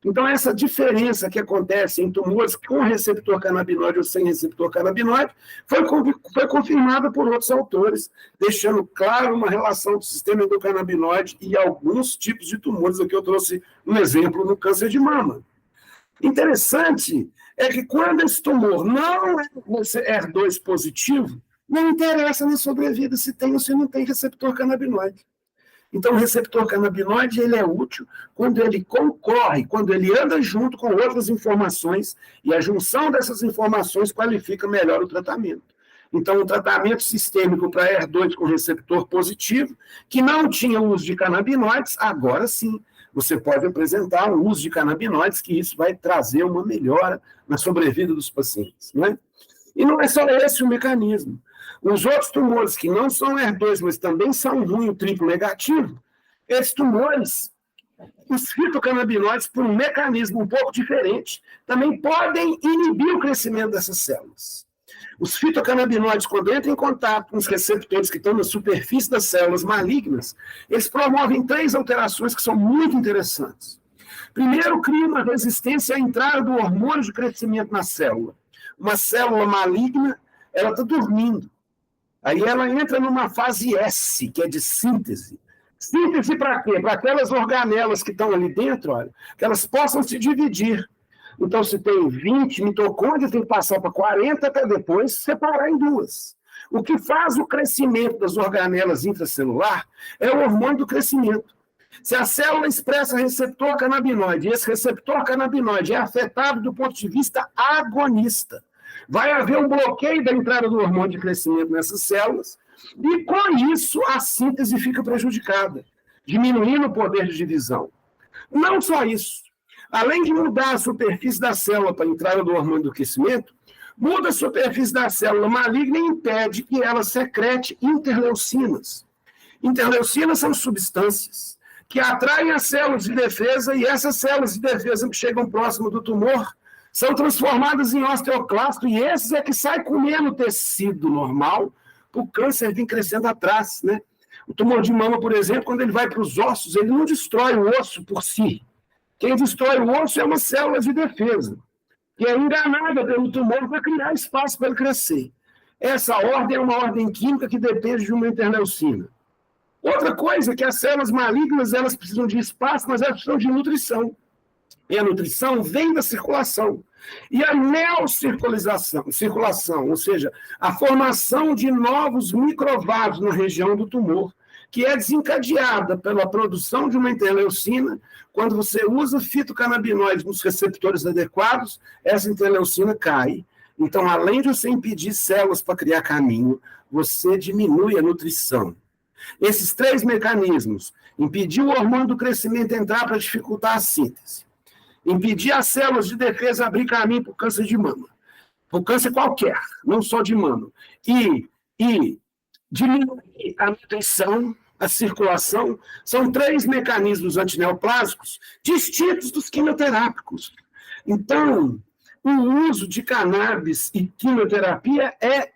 Então, essa diferença que acontece em tumores com receptor canabinoide ou sem receptor canabinoide foi confirmada por outros autores, deixando claro uma relação do sistema endocannabinoide e alguns tipos de tumores. Aqui eu trouxe um exemplo no câncer de mama. Interessante é que quando esse tumor não é HER2 positivo, não interessa na sobrevida se tem ou se não tem receptor canabinoide. Então, o receptor canabinoide ele é útil quando ele concorre, quando ele anda junto com outras informações, e a junção dessas informações qualifica melhor o tratamento. Então, o tratamento sistêmico para HER2 com receptor positivo, que não tinha uso de canabinoides, agora sim, você pode apresentar o uso de canabinoides, que isso vai trazer uma melhora na sobrevida dos pacientes, não é? E não é só esse o mecanismo. Os outros tumores que não são HER2, mas também são ruim, o triplo negativo, esses tumores, os fitocannabinoides, por um mecanismo um pouco diferente, também podem inibir o crescimento dessas células. Os fitocannabinoides, quando entram em contato com os receptores que estão na superfície das células malignas, eles promovem 3 alterações que são muito interessantes. Primeiro, cria uma resistência à entrada do hormônio de crescimento na célula. Uma célula maligna, ela está dormindo. Aí ela entra numa fase S, que é de síntese. Síntese para quê? Para aquelas organelas que estão ali dentro, olha, que elas possam se dividir. Então, se tem 20 mitocôndrias, tem que passar para 40 para depois separar em 2. O que faz o crescimento das organelas intracelular é o hormônio do crescimento. Se a célula expressa receptor canabinoide, e esse receptor canabinoide é afetado do ponto de vista agonista, vai haver um bloqueio da entrada do hormônio de crescimento nessas células, e com isso a síntese fica prejudicada, diminuindo o poder de divisão. Não só isso. Além de mudar a superfície da célula para a entrada do hormônio do crescimento, muda a superfície da célula maligna e impede que ela secrete interleucinas. Interleucinas são substâncias que atraem as células de defesa, e essas células de defesa que chegam próximo do tumor são transformadas em osteoclasto, e esses é que saem comendo o tecido normal, o câncer vem crescendo atrás, né? O tumor de mama, por exemplo, quando ele vai para os ossos, ele não destrói o osso por si. Quem destrói o osso é uma célula de defesa, que é enganada pelo tumor para criar espaço para ele crescer. Essa ordem é uma ordem química que depende de uma interleucina. Outra coisa é que as células malignas, elas precisam de espaço, mas elas precisam de nutrição. E a nutrição vem da circulação. E a circulação, ou seja, a formação de novos microvários na região do tumor, que é desencadeada pela produção de uma interleucina. Quando você usa fitocannabinoides nos receptores adequados, essa interleucina cai. Então, além de você impedir células para criar caminho, você diminui a nutrição. Esses 3 mecanismos, impedir o hormônio do crescimento entrar para dificultar a síntese, impedir as células de defesa abrir caminho para o câncer de mama, para o câncer qualquer, não só de mama, e diminuir a nutrição, a circulação, são 3 mecanismos antineoplásicos distintos dos quimioterápicos. Então, o uso de cannabis e quimioterapia é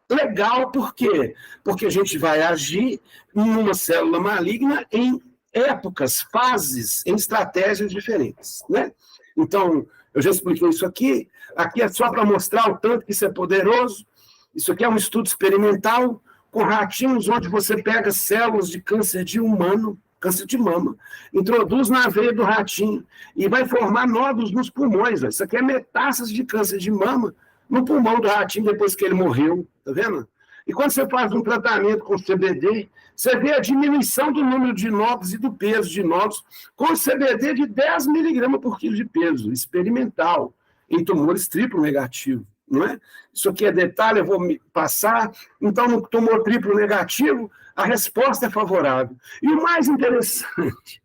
legal, por quê? Porque a gente vai agir em uma célula maligna em épocas, fases, em estratégias diferentes, né? Então, eu já expliquei isso aqui é só para mostrar o tanto que isso é poderoso. Isso aqui é um estudo experimental com ratinhos, onde você pega células de câncer de humano, câncer de mama, introduz na veia do ratinho e vai formar nódulos nos pulmões. Isso aqui é metástase de câncer de mama no pulmão do ratinho depois que ele morreu, tá vendo? E quando você faz um tratamento com CBD, você vê a diminuição do número de nódulos e do peso de nódulos com CBD de 10 miligramas por quilo de peso, experimental, em tumores triplo negativo, não é? Isso aqui é detalhe, eu vou me passar. Então, no tumor triplo negativo, a resposta é favorável. E o mais interessante,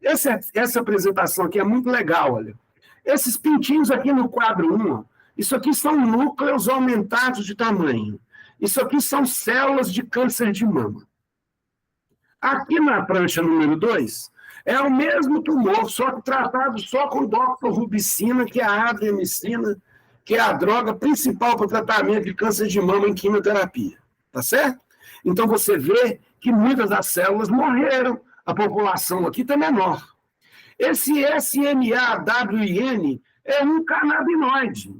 essa apresentação aqui é muito legal, olha. Esses pintinhos aqui no quadro 1, isso aqui são núcleos aumentados de tamanho. Isso aqui são células de câncer de mama. Aqui na prancha número 2, é o mesmo tumor, só que tratado só com doxorubicina, que é a adriamicina, que é a droga principal para o tratamento de câncer de mama em quimioterapia. Tá certo? Então você vê que muitas das células morreram, a população aqui está menor. Esse SMAWIN é um canabinoide,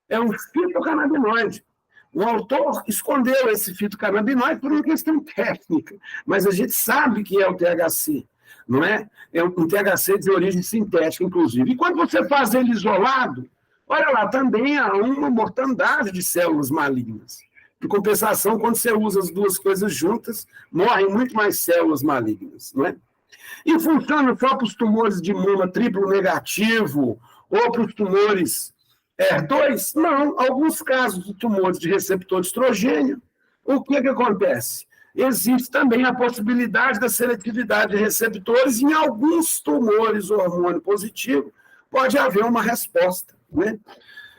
é um fitocannabinoide. O autor escondeu esse fitocannabinoide por uma questão técnica, mas a gente sabe que é o THC, não é? É um THC de origem sintética, inclusive. E quando você faz ele isolado, olha lá, também há uma mortandade de células malignas. Em compensação, quando você usa as duas coisas juntas, morrem muito mais células malignas, não é? E funciona só para os tumores de mama triplo negativo ou para os tumores HER2? Não. Alguns casos de tumores de receptor de estrogênio, o que acontece? Existe também a possibilidade da seletividade de receptores. Em alguns tumores hormônio positivo, pode haver uma resposta, né?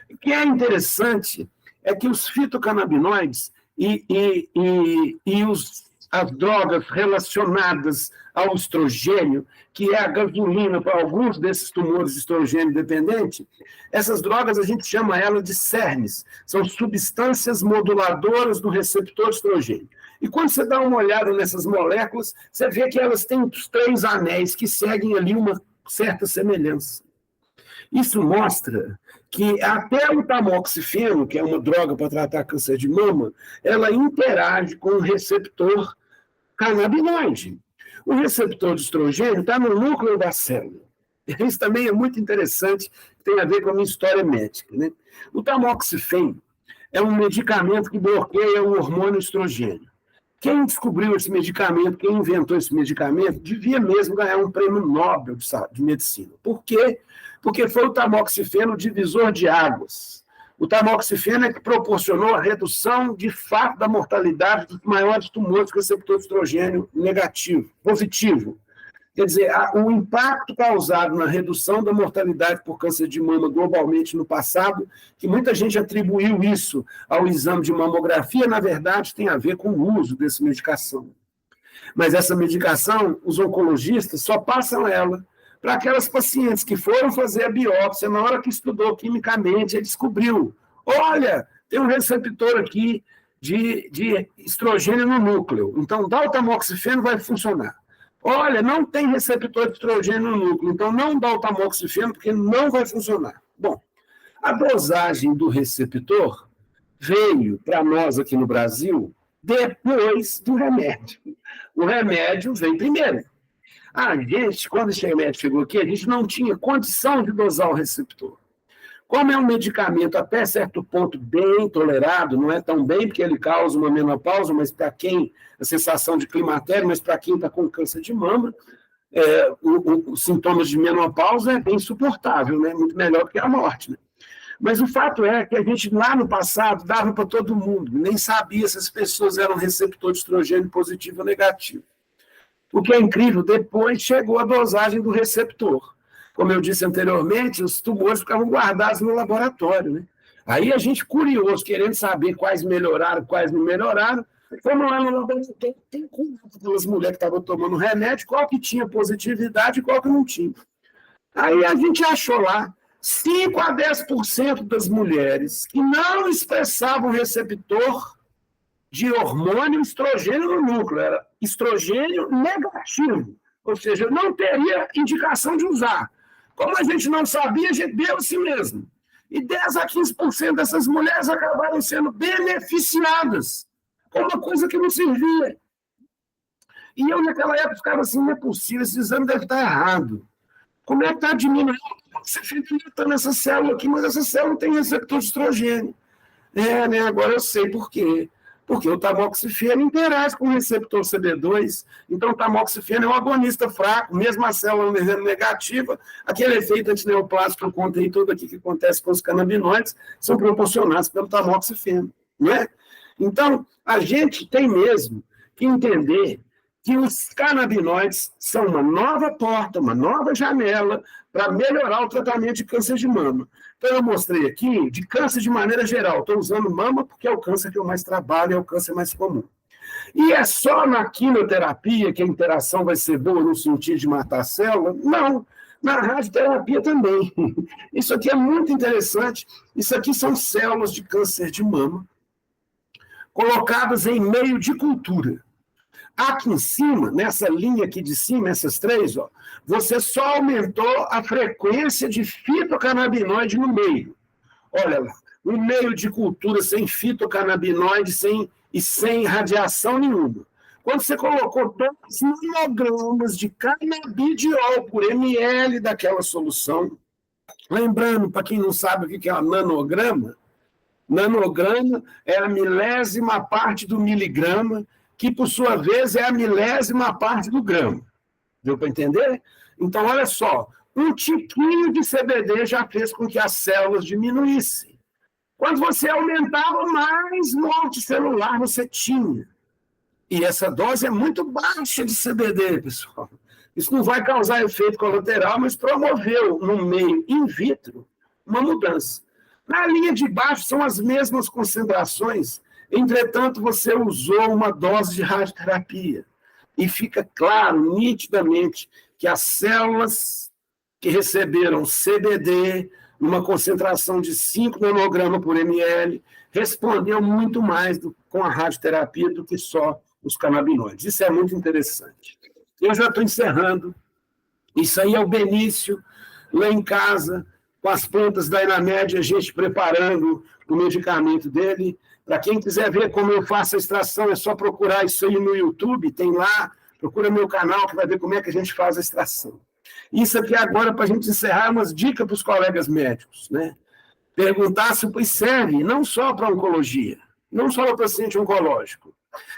O que é interessante é que os fitocannabinoides as drogas relacionadas ao estrogênio, que é a gasolina para alguns desses tumores estrogênio dependente, essas drogas a gente chama elas de SERMs, são substâncias moduladoras do receptor estrogênio. E quando você dá uma olhada nessas moléculas, você vê que elas têm os 3 anéis que seguem ali uma certa semelhança. Isso mostra que até o tamoxifeno, que é uma droga para tratar câncer de mama, ela interage com o receptor canabinoide. O receptor de estrogênio está no núcleo da célula. Isso também é muito interessante, tem a ver com a minha história médica, né? O tamoxifeno é um medicamento que bloqueia o hormônio estrogênio. Quem descobriu esse medicamento, quem inventou esse medicamento, devia mesmo ganhar um prêmio Nobel de medicina. Por quê? Porque foi o tamoxifeno divisor de águas. O tamoxifeno é que proporcionou a redução, de fato, da mortalidade dos maiores tumores com receptor de estrogênio positivo. Quer dizer, o impacto causado na redução da mortalidade por câncer de mama globalmente no passado, que muita gente atribuiu isso ao exame de mamografia, na verdade, tem a ver com o uso dessa medicação. Mas essa medicação, os oncologistas só passam ela para aquelas pacientes que foram fazer a biópsia, na hora que estudou quimicamente, ele descobriu, olha, tem um receptor aqui de estrogênio no núcleo, então dá o tamoxifeno, vai funcionar. Olha, não tem receptor de estrogênio no núcleo, então não dá o tamoxifeno, porque não vai funcionar. Bom, a dosagem do receptor veio para nós aqui no Brasil depois do remédio. O remédio veio primeiro. A gente, quando esse remédio chegou aqui, a gente não tinha condição de dosar o receptor. Como é um medicamento até certo ponto bem tolerado, não é tão bem porque ele causa uma menopausa, mas para quem, a sensação de climatério, mas para quem está com câncer de mama, os sintomas de menopausa é bem suportável, né? Muito melhor que a morte. Né? Mas o fato é que a gente lá no passado dava para todo mundo, nem sabia se as pessoas eram receptor de estrogênio positivo ou negativo. O que é incrível, depois chegou a dosagem do receptor. Como eu disse anteriormente, os tumores ficavam guardados no laboratório. Né? Aí a gente, curioso, querendo saber quais melhoraram, quais não melhoraram, fomos lá no laboratório, tem contato pelas mulheres que estavam tomando remédio, qual que tinha positividade e qual que não tinha. Aí a gente achou lá 5 a 10% das mulheres que não expressavam receptor de hormônio estrogênio no núcleo, era estrogênio negativo, ou seja, não teria indicação de usar. Como a gente não sabia, a gente deu assim mesmo. E 10 a 15% dessas mulheres acabaram sendo beneficiadas com uma coisa que não servia. E eu, naquela época, ficava assim, não é possível, esse exame deve estar errado. Como é que está diminuindo? Você fica limitando essa célula aqui, mas essa célula tem receptor de estrogênio. Né? Agora eu sei por quê. Porque o tamoxifeno interage com o receptor CB2, então o tamoxifeno é um agonista fraco, mesmo a célula negativa, aquele efeito antineoplásico que eu contei tudo aqui que acontece com os canabinoides, são proporcionados pelo tamoxifeno. Né? Então, a gente tem mesmo que entender que os canabinoides são uma nova porta, uma nova janela para melhorar o tratamento de câncer de mama. Então, eu mostrei aqui, de câncer de maneira geral. Estou usando mama porque é o câncer que eu mais trabalho, é o câncer mais comum. E é só na quimioterapia que a interação vai ser boa no sentido de matar a célula? Não, na radioterapia também. Isso aqui é muito interessante. Isso aqui são células de câncer de mama colocadas em meio de cultura. Aqui em cima, nessa linha aqui de cima, essas 3, ó, você só aumentou a frequência de fitocannabinoide no meio. Olha lá, um meio de cultura sem fitocannabinoide e sem radiação nenhuma. Quando você colocou 2 nanogramas de canabidiol por ml daquela solução, lembrando, para quem não sabe o que é um nanograma é a milésima parte do miligrama, que, por sua vez, é a milésima parte do grama. Deu para entender? Então, olha só, um tiquinho de CBD já fez com que as células diminuíssem. Quando você aumentava, mais morte celular você tinha. E essa dose é muito baixa de CBD, pessoal. Isso não vai causar efeito colateral, mas promoveu, no meio in vitro, uma mudança. Na linha de baixo são as mesmas concentrações, entretanto, você usou uma dose de radioterapia. E fica claro, nitidamente, que as células que receberam CBD, numa concentração de 5 nanogramas por ml, respondiam muito mais com a radioterapia do que só os canabinoides. Isso é muito interessante. Eu já estou encerrando. Isso aí é o Benício, lá em casa, com as plantas da Inamed, a gente preparando o medicamento dele. Para quem quiser ver como eu faço a extração, é só procurar isso aí no YouTube, tem lá, procura meu canal que vai ver como é que a gente faz a extração. Isso aqui agora, para a gente encerrar, umas dicas para os colegas médicos, né? Perguntar se serve não só para oncologia, não só para paciente oncológico,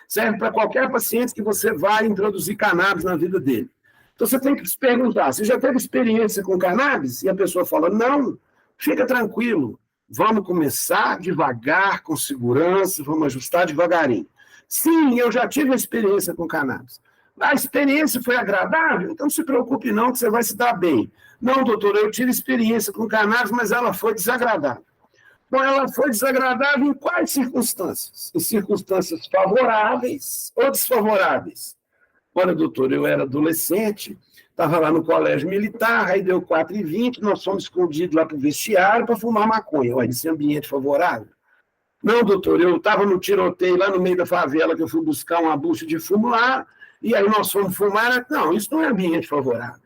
serve para qualquer paciente que você vai introduzir cannabis na vida dele. Então, você tem que se perguntar, você já teve experiência com cannabis? E a pessoa fala, não, fica tranquilo, vamos começar devagar, com segurança, vamos ajustar devagarinho. Sim, eu já tive experiência com cannabis. A experiência foi agradável? Então, não se preocupe não, que você vai se dar bem. Não, doutor, eu tive experiência com cannabis, mas ela foi desagradável. Bom, ela foi desagradável em quais circunstâncias? Em circunstâncias favoráveis ou desfavoráveis? Olha, doutor, eu era adolescente, estava lá no colégio militar, aí deu 4h20, nós fomos escondidos lá para o vestiário para fumar maconha. Olha, esse ambiente favorável? Não, doutor, eu estava no tiroteio lá no meio da favela, que eu fui buscar uma bucha de fumo lá, e aí nós fomos fumar. Não, isso não é ambiente favorável.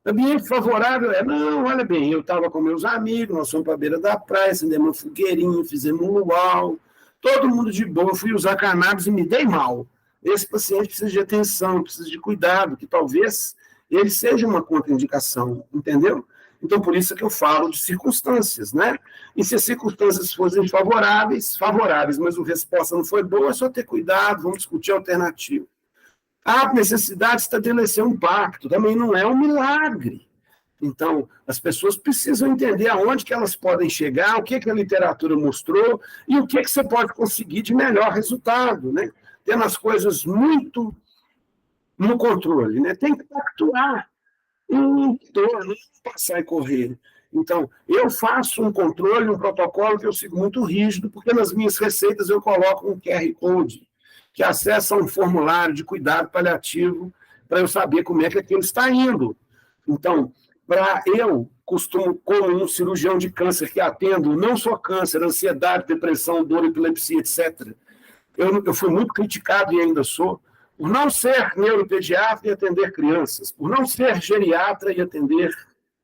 Ambiente favorável não, olha bem, eu estava com meus amigos, nós fomos para a beira da praia, acendemos uma fogueirinha, fizemos um luau, todo mundo de boa, fui usar cannabis e me dei mal. Esse paciente precisa de atenção, precisa de cuidado, que talvez ele seja uma contraindicação, entendeu? Então, por isso que eu falo de circunstâncias, né? E se as circunstâncias fossem favoráveis, mas a resposta não foi boa, é só ter cuidado, vamos discutir a alternativa. Há necessidade de estabelecer um pacto, também não é um milagre. Então, as pessoas precisam entender aonde que elas podem chegar, o que a literatura mostrou e o que você pode conseguir de melhor resultado, né? Tendo as coisas muito no controle, né? Tem que pactuar um torno, passar e correr. Então, eu faço um controle, um protocolo que eu sigo muito rígido, porque nas minhas receitas eu coloco um QR Code, que acessa um formulário de cuidado paliativo para eu saber como é que aquilo está indo. Então, eu costumo, como um cirurgião de câncer que atendo, não só câncer, ansiedade, depressão, dor, epilepsia, etc., eu fui muito criticado e ainda sou, por não ser neuropediatra e atender crianças, por não ser geriatra e atender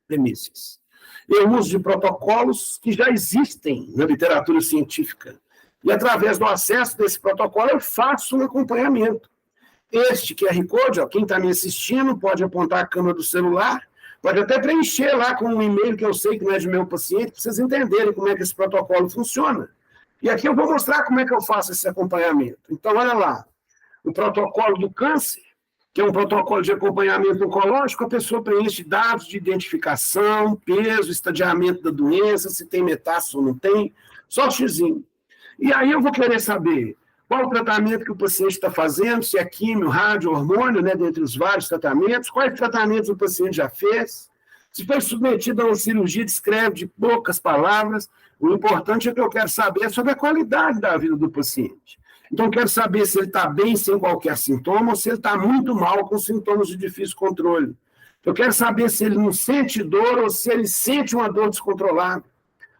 demências. Eu uso de protocolos que já existem na literatura científica. E, através do acesso desse protocolo, eu faço um acompanhamento. Este QR Code, quem está me assistindo, pode apontar a câmera do celular, pode até preencher lá com um e-mail que eu sei que não é de meu paciente, para vocês entenderem como é que esse protocolo funciona. E aqui eu vou mostrar como é que eu faço esse acompanhamento. Então, olha lá, o protocolo do câncer, que é um protocolo de acompanhamento oncológico, a pessoa preenche dados de identificação, peso, estadiamento da doença, se tem metástase ou não tem, só xizinho. E aí eu vou querer saber qual o tratamento que o paciente está fazendo, se é químio, rádio, hormônio, né, dentre os vários tratamentos, quais tratamentos o paciente já fez, se foi submetido a uma cirurgia, descreve de poucas palavras. O importante é que eu quero saber sobre a qualidade da vida do paciente. Então, eu quero saber se ele está bem sem qualquer sintoma ou se ele está muito mal com sintomas de difícil controle. Eu quero saber se ele não sente dor ou se ele sente uma dor descontrolada,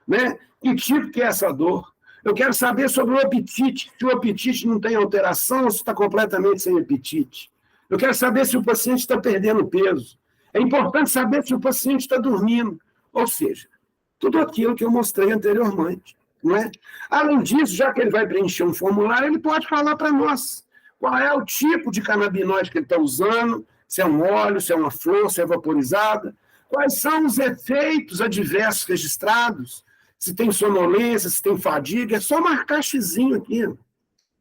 né? Que tipo que é essa dor? Eu quero saber sobre o apetite, se o apetite não tem alteração ou se está completamente sem apetite. Eu quero saber se o paciente está perdendo peso. É importante saber se o paciente está dormindo. Ou seja, tudo aquilo que eu mostrei anteriormente. Não é? Além disso, já que ele vai preencher um formulário, ele pode falar para nós qual é o tipo de canabinoide que ele está usando, se é um óleo, se é uma flor, se é vaporizada, quais são os efeitos adversos registrados, se tem sonolência, se tem fadiga, é só marcar xizinho aqui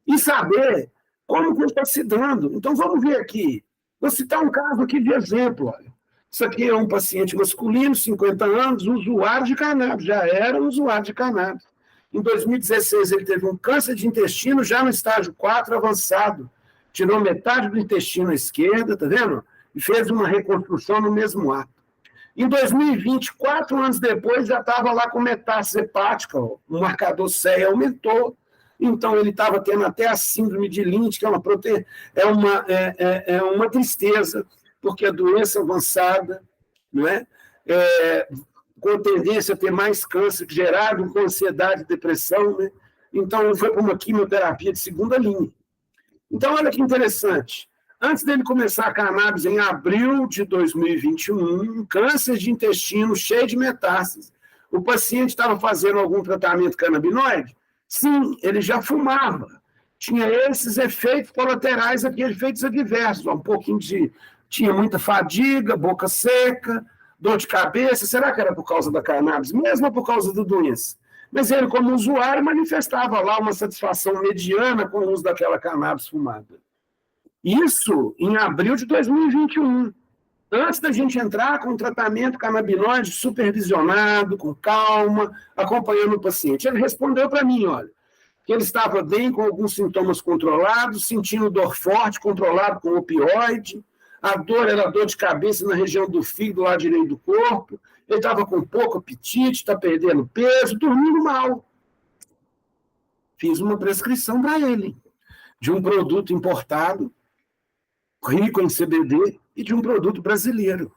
e saber como que ele está se dando. Então, vamos ver aqui. Vou citar um caso aqui de exemplo. Olha. Isso aqui é um paciente masculino, 50 anos, usuário de cannabis, já era um usuário de cannabis. Em 2016, ele teve um câncer de intestino, já no estágio 4 avançado. Tirou metade do intestino à esquerda, tá vendo? E fez uma reconstrução no mesmo ato. Em 2020, 4 anos depois, já estava lá com metástase hepática, o marcador CEA aumentou, então ele estava tendo até a síndrome de Lynch, que é uma tristeza, porque a doença avançada, não é? Com tendência a ter mais câncer gerado com ansiedade e depressão, né? Então ele foi para uma quimioterapia de segunda linha. Então, olha que interessante. Antes dele começar a cannabis em abril de 2021, câncer de intestino cheio de metástases. O paciente estava fazendo algum tratamento canabinoide? Sim, ele já fumava. Tinha esses efeitos colaterais aqui, efeitos adversos. Tinha muita fadiga, boca seca, dor de cabeça. Será que era por causa da cannabis? Mesmo por causa da doença. Mas ele, como usuário, manifestava lá uma satisfação mediana com o uso daquela cannabis fumada. Isso em abril de 2021, antes da gente entrar com um tratamento canabinoide supervisionado, com calma, acompanhando o paciente. Ele respondeu para mim, olha, que ele estava bem com alguns sintomas controlados, sentindo dor forte, controlado com opioide, a dor era dor de cabeça na região do fígado, do lado direito do corpo, ele estava com pouco apetite, está perdendo peso, dormindo mal. Fiz uma prescrição para ele, de um produto importado, rico em CBD, e de um produto brasileiro.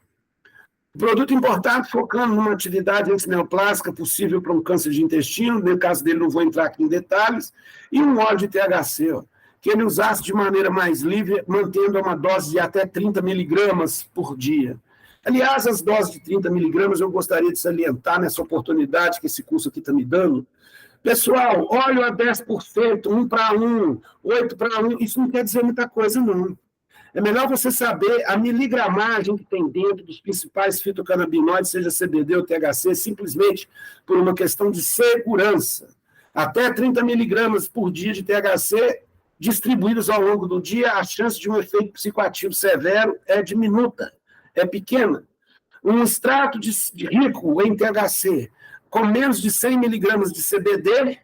O produto importado focando numa atividade antineoplásica possível para um câncer de intestino, no caso dele não vou entrar aqui em detalhes, e um óleo de THC, que ele usasse de maneira mais livre, mantendo uma dose de até 30 miligramas por dia. Aliás, as doses de 30 miligramas eu gostaria de salientar nessa oportunidade que esse curso aqui está me dando. Pessoal, óleo a 10%, 1 para 1, 8 para 1, isso não quer dizer muita coisa, não. É melhor você saber a miligramagem que tem dentro dos principais fitocannabinoides, seja CBD ou THC, simplesmente por uma questão de segurança. Até 30 miligramas por dia de THC, distribuídos ao longo do dia, a chance de um efeito psicoativo severo é diminuta, é pequena. Um extrato rico em THC, com menos de 100 miligramas de CBD,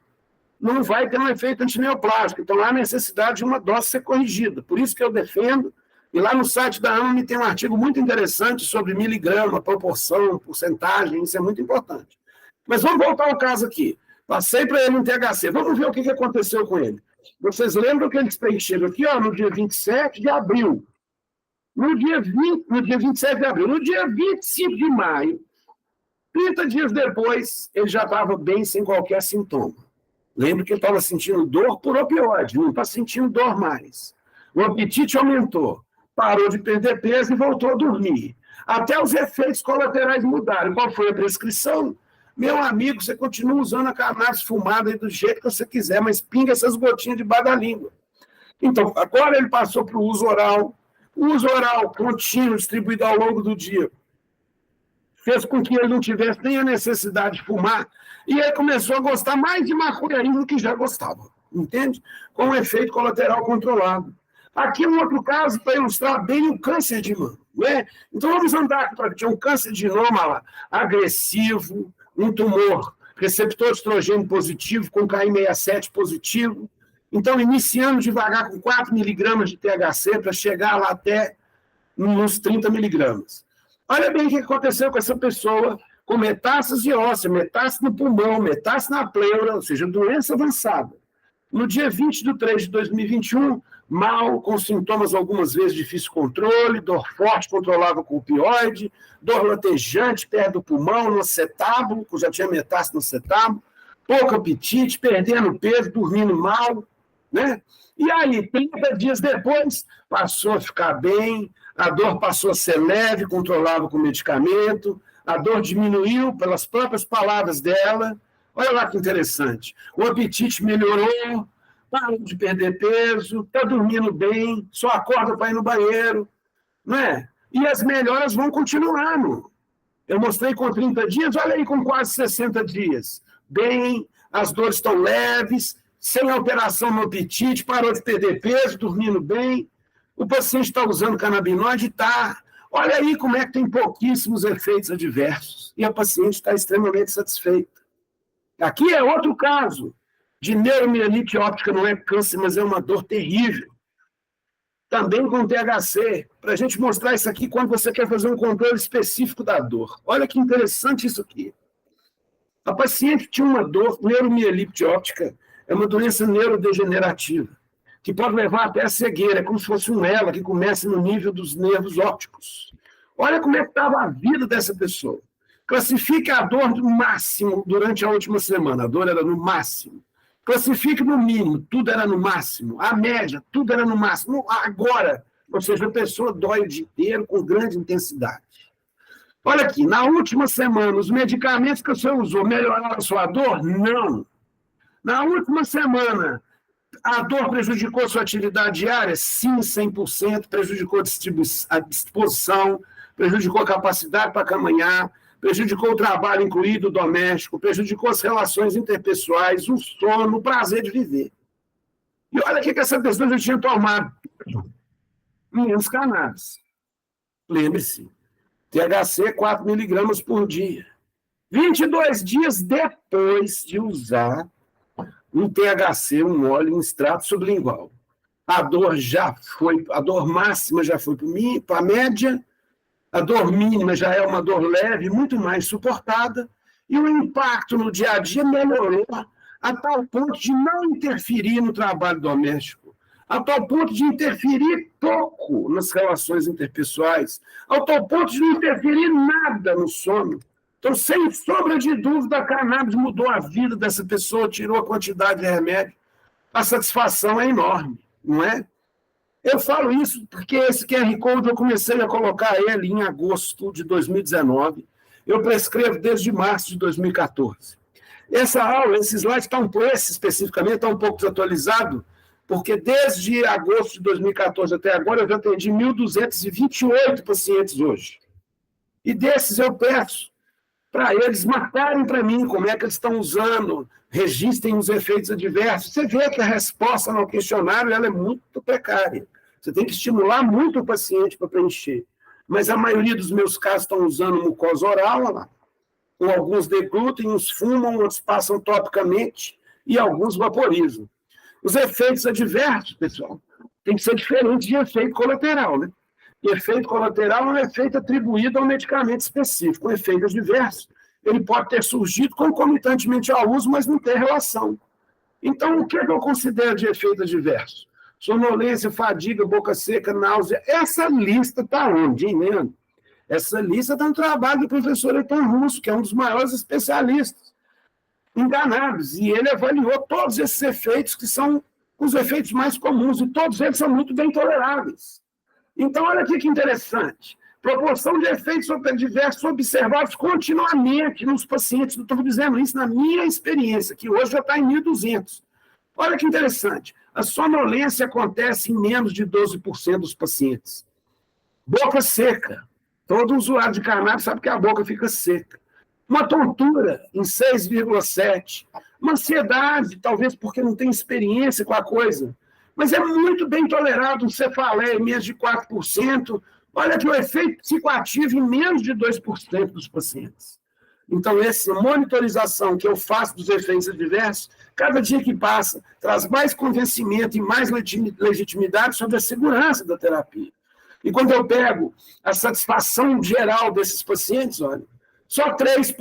não vai ter um efeito antineoplásico. Então, há necessidade de uma dose ser corrigida. Por isso que eu defendo, e lá no site da AME tem um artigo muito interessante sobre miligrama, proporção, porcentagem, isso é muito importante. Mas vamos voltar ao caso aqui. Passei para ele um THC. Vamos ver o que aconteceu com ele. Vocês lembram que eles preencheram aqui, no dia 27 de abril. No dia 27 de abril. No dia 25 de maio, 30 dias depois, ele já estava bem, sem qualquer sintoma. Lembra que ele estava sentindo dor por opioide, não está sentindo dor mais. O apetite aumentou, parou de perder peso e voltou a dormir. Até os efeitos colaterais mudaram. Qual foi a prescrição? Meu amigo, você continua usando a cannabis fumada aí do jeito que você quiser, mas pinga essas gotinhas debaixo da língua. Então, agora ele passou para o uso oral. O uso oral contínuo, distribuído ao longo do dia, fez com que ele não tivesse nem a necessidade de fumar, e ele começou a gostar mais de maconha ainda do que já gostava, entende? Com um efeito colateral controlado. Aqui um outro caso para ilustrar bem o câncer de mama, né? Então vamos andar aqui para tinha um câncer de mama lá, agressivo, um tumor, receptor de estrogênio positivo, com KI67 positivo. Então, iniciando devagar com 4 miligramas de THC para chegar lá até uns 30 miligramas. Olha bem o que aconteceu com essa pessoa com metástase óssea, metástase no pulmão, metástase na pleura, ou seja, doença avançada. No dia 20 de 3 de 2021, mal, com sintomas algumas vezes de difícil controle, dor forte controlável com opioide, dor latejante perto do pulmão, no acetábulo, que já tinha metástase no acetábulo, pouco apetite, perdendo peso, dormindo mal, né? E aí, 30 dias depois, passou a ficar bem, a dor passou a ser leve, controlável com medicamento, a dor diminuiu pelas próprias palavras dela. Olha lá que interessante. O apetite melhorou, parou de perder peso, está dormindo bem, só acorda para ir no banheiro, não é? E as melhoras vão continuando. Eu mostrei com 30 dias, olha aí com quase 60 dias. Bem, as dores estão leves, sem alteração no apetite, parou de perder peso, dormindo bem. O paciente está usando canabinoide e está. Olha aí como é que tem pouquíssimos efeitos adversos. E a paciente está extremamente satisfeita. Aqui é outro caso de neuromielite óptica, não é câncer, mas é uma dor terrível. também com THC, para a gente mostrar isso aqui quando você quer fazer um controle específico da dor. Olha que interessante isso aqui. A paciente tinha uma dor, neuromielite óptica, é uma doença neurodegenerativa, que pode levar até a cegueira, é como se fosse um ela que começa no nível dos nervos ópticos. Olha como é que estava a vida dessa pessoa. Classifique a dor no máximo durante a última semana, a dor era no máximo. Classifique no mínimo, tudo era no máximo. A média, tudo era no máximo. Agora, ou seja, a pessoa dói o dia inteiro com grande intensidade. Olha aqui, na última semana, os medicamentos que você usou melhoraram a sua dor? Não. Na última semana, a dor prejudicou sua atividade diária? Sim, 100%. Prejudicou a disposição, prejudicou a capacidade para caminhar, prejudicou o trabalho, incluído o doméstico, prejudicou as relações interpessoais, o sono, o prazer de viver. E olha o que essa pessoa já tinha tomado. Menos cannabis. Lembre-se, THC 4 miligramas por dia. 22 dias depois de usar um THC, um óleo em extrato sublingual. A dor máxima já foi para a média, a dor mínima já é uma dor leve, muito mais suportada, e o impacto no dia a dia melhorou a tal ponto de não interferir no trabalho doméstico, a tal ponto de interferir pouco nas relações interpessoais, a tal ponto de não interferir nada no sono. Então, sem sombra de dúvida, a cannabis mudou a vida dessa pessoa, tirou a quantidade de remédio. A satisfação é enorme, não é? Eu falo isso porque esse QR Code eu comecei a colocar ele em agosto de 2019. Eu prescrevo desde março de 2014. Essa aula, esse slide, esse especificamente, está um pouco desatualizado, porque desde agosto de 2014 até agora eu já atendi 1.228 pacientes hoje. E desses eu peço para eles marcarem para mim como é que eles estão usando, registrem os efeitos adversos. Você vê que a resposta no questionário ela é muito precária. Você tem que estimular muito o paciente para preencher. Mas a maioria dos meus casos estão usando mucosa oral, olha lá. Com alguns deglutem, uns fumam, outros passam topicamente e alguns vaporizam. Os efeitos adversos, pessoal, tem que ser diferente de efeito colateral, né? E efeito colateral é um efeito atribuído a um medicamento específico. O efeito adverso, ele pode ter surgido concomitantemente ao uso, mas não ter relação. Então, o que eu considero de efeito adverso? Sonolência, fadiga, boca seca, náusea. Essa lista está onde, hein, Leandro? Essa lista está no trabalho do professor Heitor Russo, que é um dos maiores especialistas em cannabis. E ele avaliou todos esses efeitos, que são os efeitos mais comuns, e todos eles são muito bem toleráveis. Então, olha aqui que interessante. Proporção de efeitos adversos observados continuamente nos pacientes. Não estou dizendo isso na minha experiência, que hoje já está em 1.200. Olha que interessante. A sonolência acontece em menos de 12% dos pacientes. Boca seca. Todo usuário de cannabis sabe que a boca fica seca. Uma tontura em 6,7%. Uma ansiedade, talvez porque não tem experiência com a coisa. Mas é muito bem tolerado um cefaleia em menos de 4%. Olha que o efeito psicoativo em menos de 2% dos pacientes. Então, essa monitorização que eu faço dos efeitos adversos, cada dia que passa, traz mais convencimento e mais legitimidade sobre a segurança da terapia. E quando eu pego a satisfação geral desses pacientes, olha, só 3%,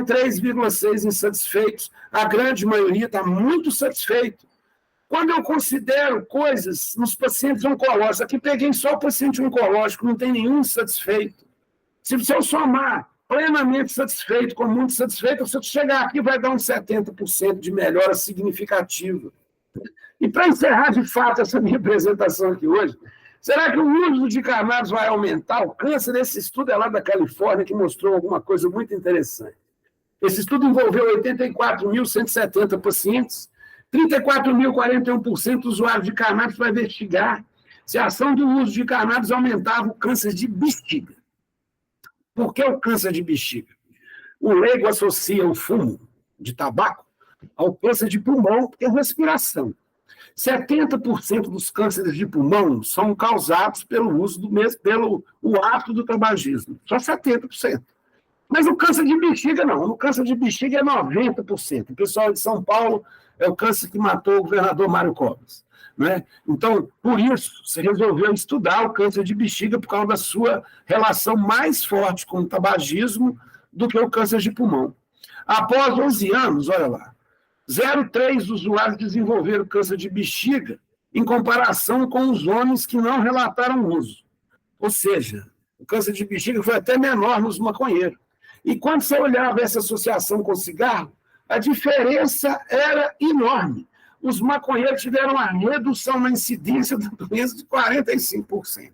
3,6% insatisfeitos, a grande maioria está muito satisfeito. Quando eu considero coisas nos pacientes oncológicos, aqui peguei só o paciente oncológico, não tem nenhum insatisfeito. Se eu somar plenamente satisfeito com muito satisfeito, se eu chegar aqui vai dar uns 70% de melhora significativa. E para encerrar de fato essa minha apresentação aqui hoje, será que o uso de cannabis vai aumentar o câncer? Esse estudo é lá da Califórnia que mostrou alguma coisa muito interessante. Esse estudo envolveu 84.170 pacientes, 34.041% usuários de cannabis para investigar se a ação do uso de cannabis aumentava o câncer de bexiga. Por que o câncer de bexiga? O leigo associa o fumo de tabaco ao câncer de pulmão e respiração. 70% dos cânceres de pulmão são causados pelo uso pelo hábito do tabagismo. Só 70%. Mas o câncer de bexiga, não. O câncer de bexiga é 90%. O pessoal de São Paulo é o câncer que matou o governador Mário Covas. Né? Então, por isso, se resolveu estudar o câncer de bexiga por causa da sua relação mais forte com o tabagismo do que o câncer de pulmão. Após 11 anos, olha lá, 0,3 usuários desenvolveram câncer de bexiga em comparação com os homens que não relataram uso. Ou seja, o câncer de bexiga foi até menor nos maconheiros. E quando você olhava essa associação com o cigarro, a diferença era enorme. Os maconheiros tiveram uma redução na incidência da doença de 45%.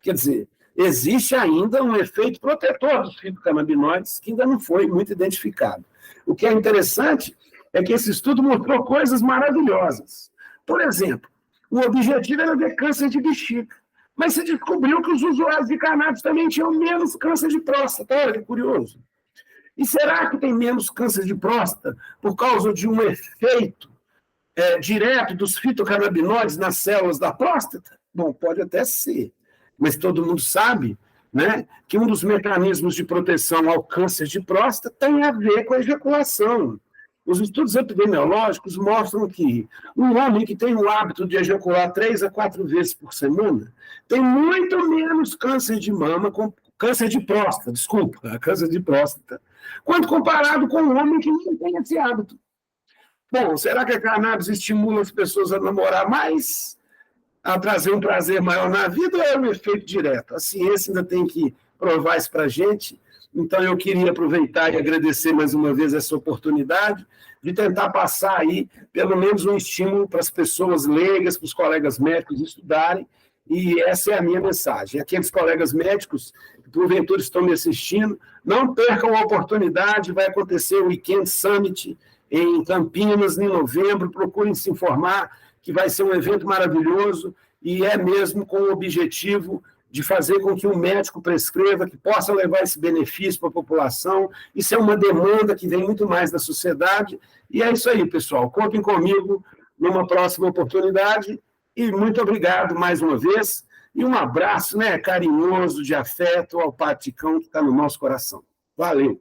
Quer dizer, existe ainda um efeito protetor dos fitocannabinoides que ainda não foi muito identificado. O que é interessante é que esse estudo mostrou coisas maravilhosas. Por exemplo, o objetivo era ver câncer de bexiga, mas se descobriu que os usuários de cannabis também tinham menos câncer de próstata. Olha que curioso. E será que tem menos câncer de próstata por causa de um efeito direto dos fitocannabinoides nas células da próstata? Bom, pode até ser, mas todo mundo sabe, né, que um dos mecanismos de proteção ao câncer de próstata tem a ver com a ejaculação. Os estudos epidemiológicos mostram que um homem que tem o hábito de ejacular 3 a 4 vezes por semana tem muito menos câncer de mama, câncer de próstata, câncer de próstata, quando comparado com um homem que não tem esse hábito. Bom, será que a cannabis estimula as pessoas a namorar mais, a trazer um prazer maior na vida, ou é um efeito direto? A ciência ainda tem que provar isso para a gente. Então, eu queria aproveitar e agradecer mais uma vez essa oportunidade de tentar passar aí, pelo menos, um estímulo para as pessoas leigas, para os colegas médicos estudarem, e essa é a minha mensagem. Aqueles colegas médicos que, porventura, estão me assistindo, não percam a oportunidade, vai acontecer o Weekend Summit em Campinas, em novembro, procurem se informar, que vai ser um evento maravilhoso, e é mesmo com o objetivo de fazer com que o médico prescreva, que possa levar esse benefício para a população. Isso é uma demanda que vem muito mais da sociedade. E é isso aí, pessoal. Contem comigo numa próxima oportunidade. E muito obrigado mais uma vez. E um abraço, né, carinhoso, de afeto ao Paticão que está no nosso coração. Valeu!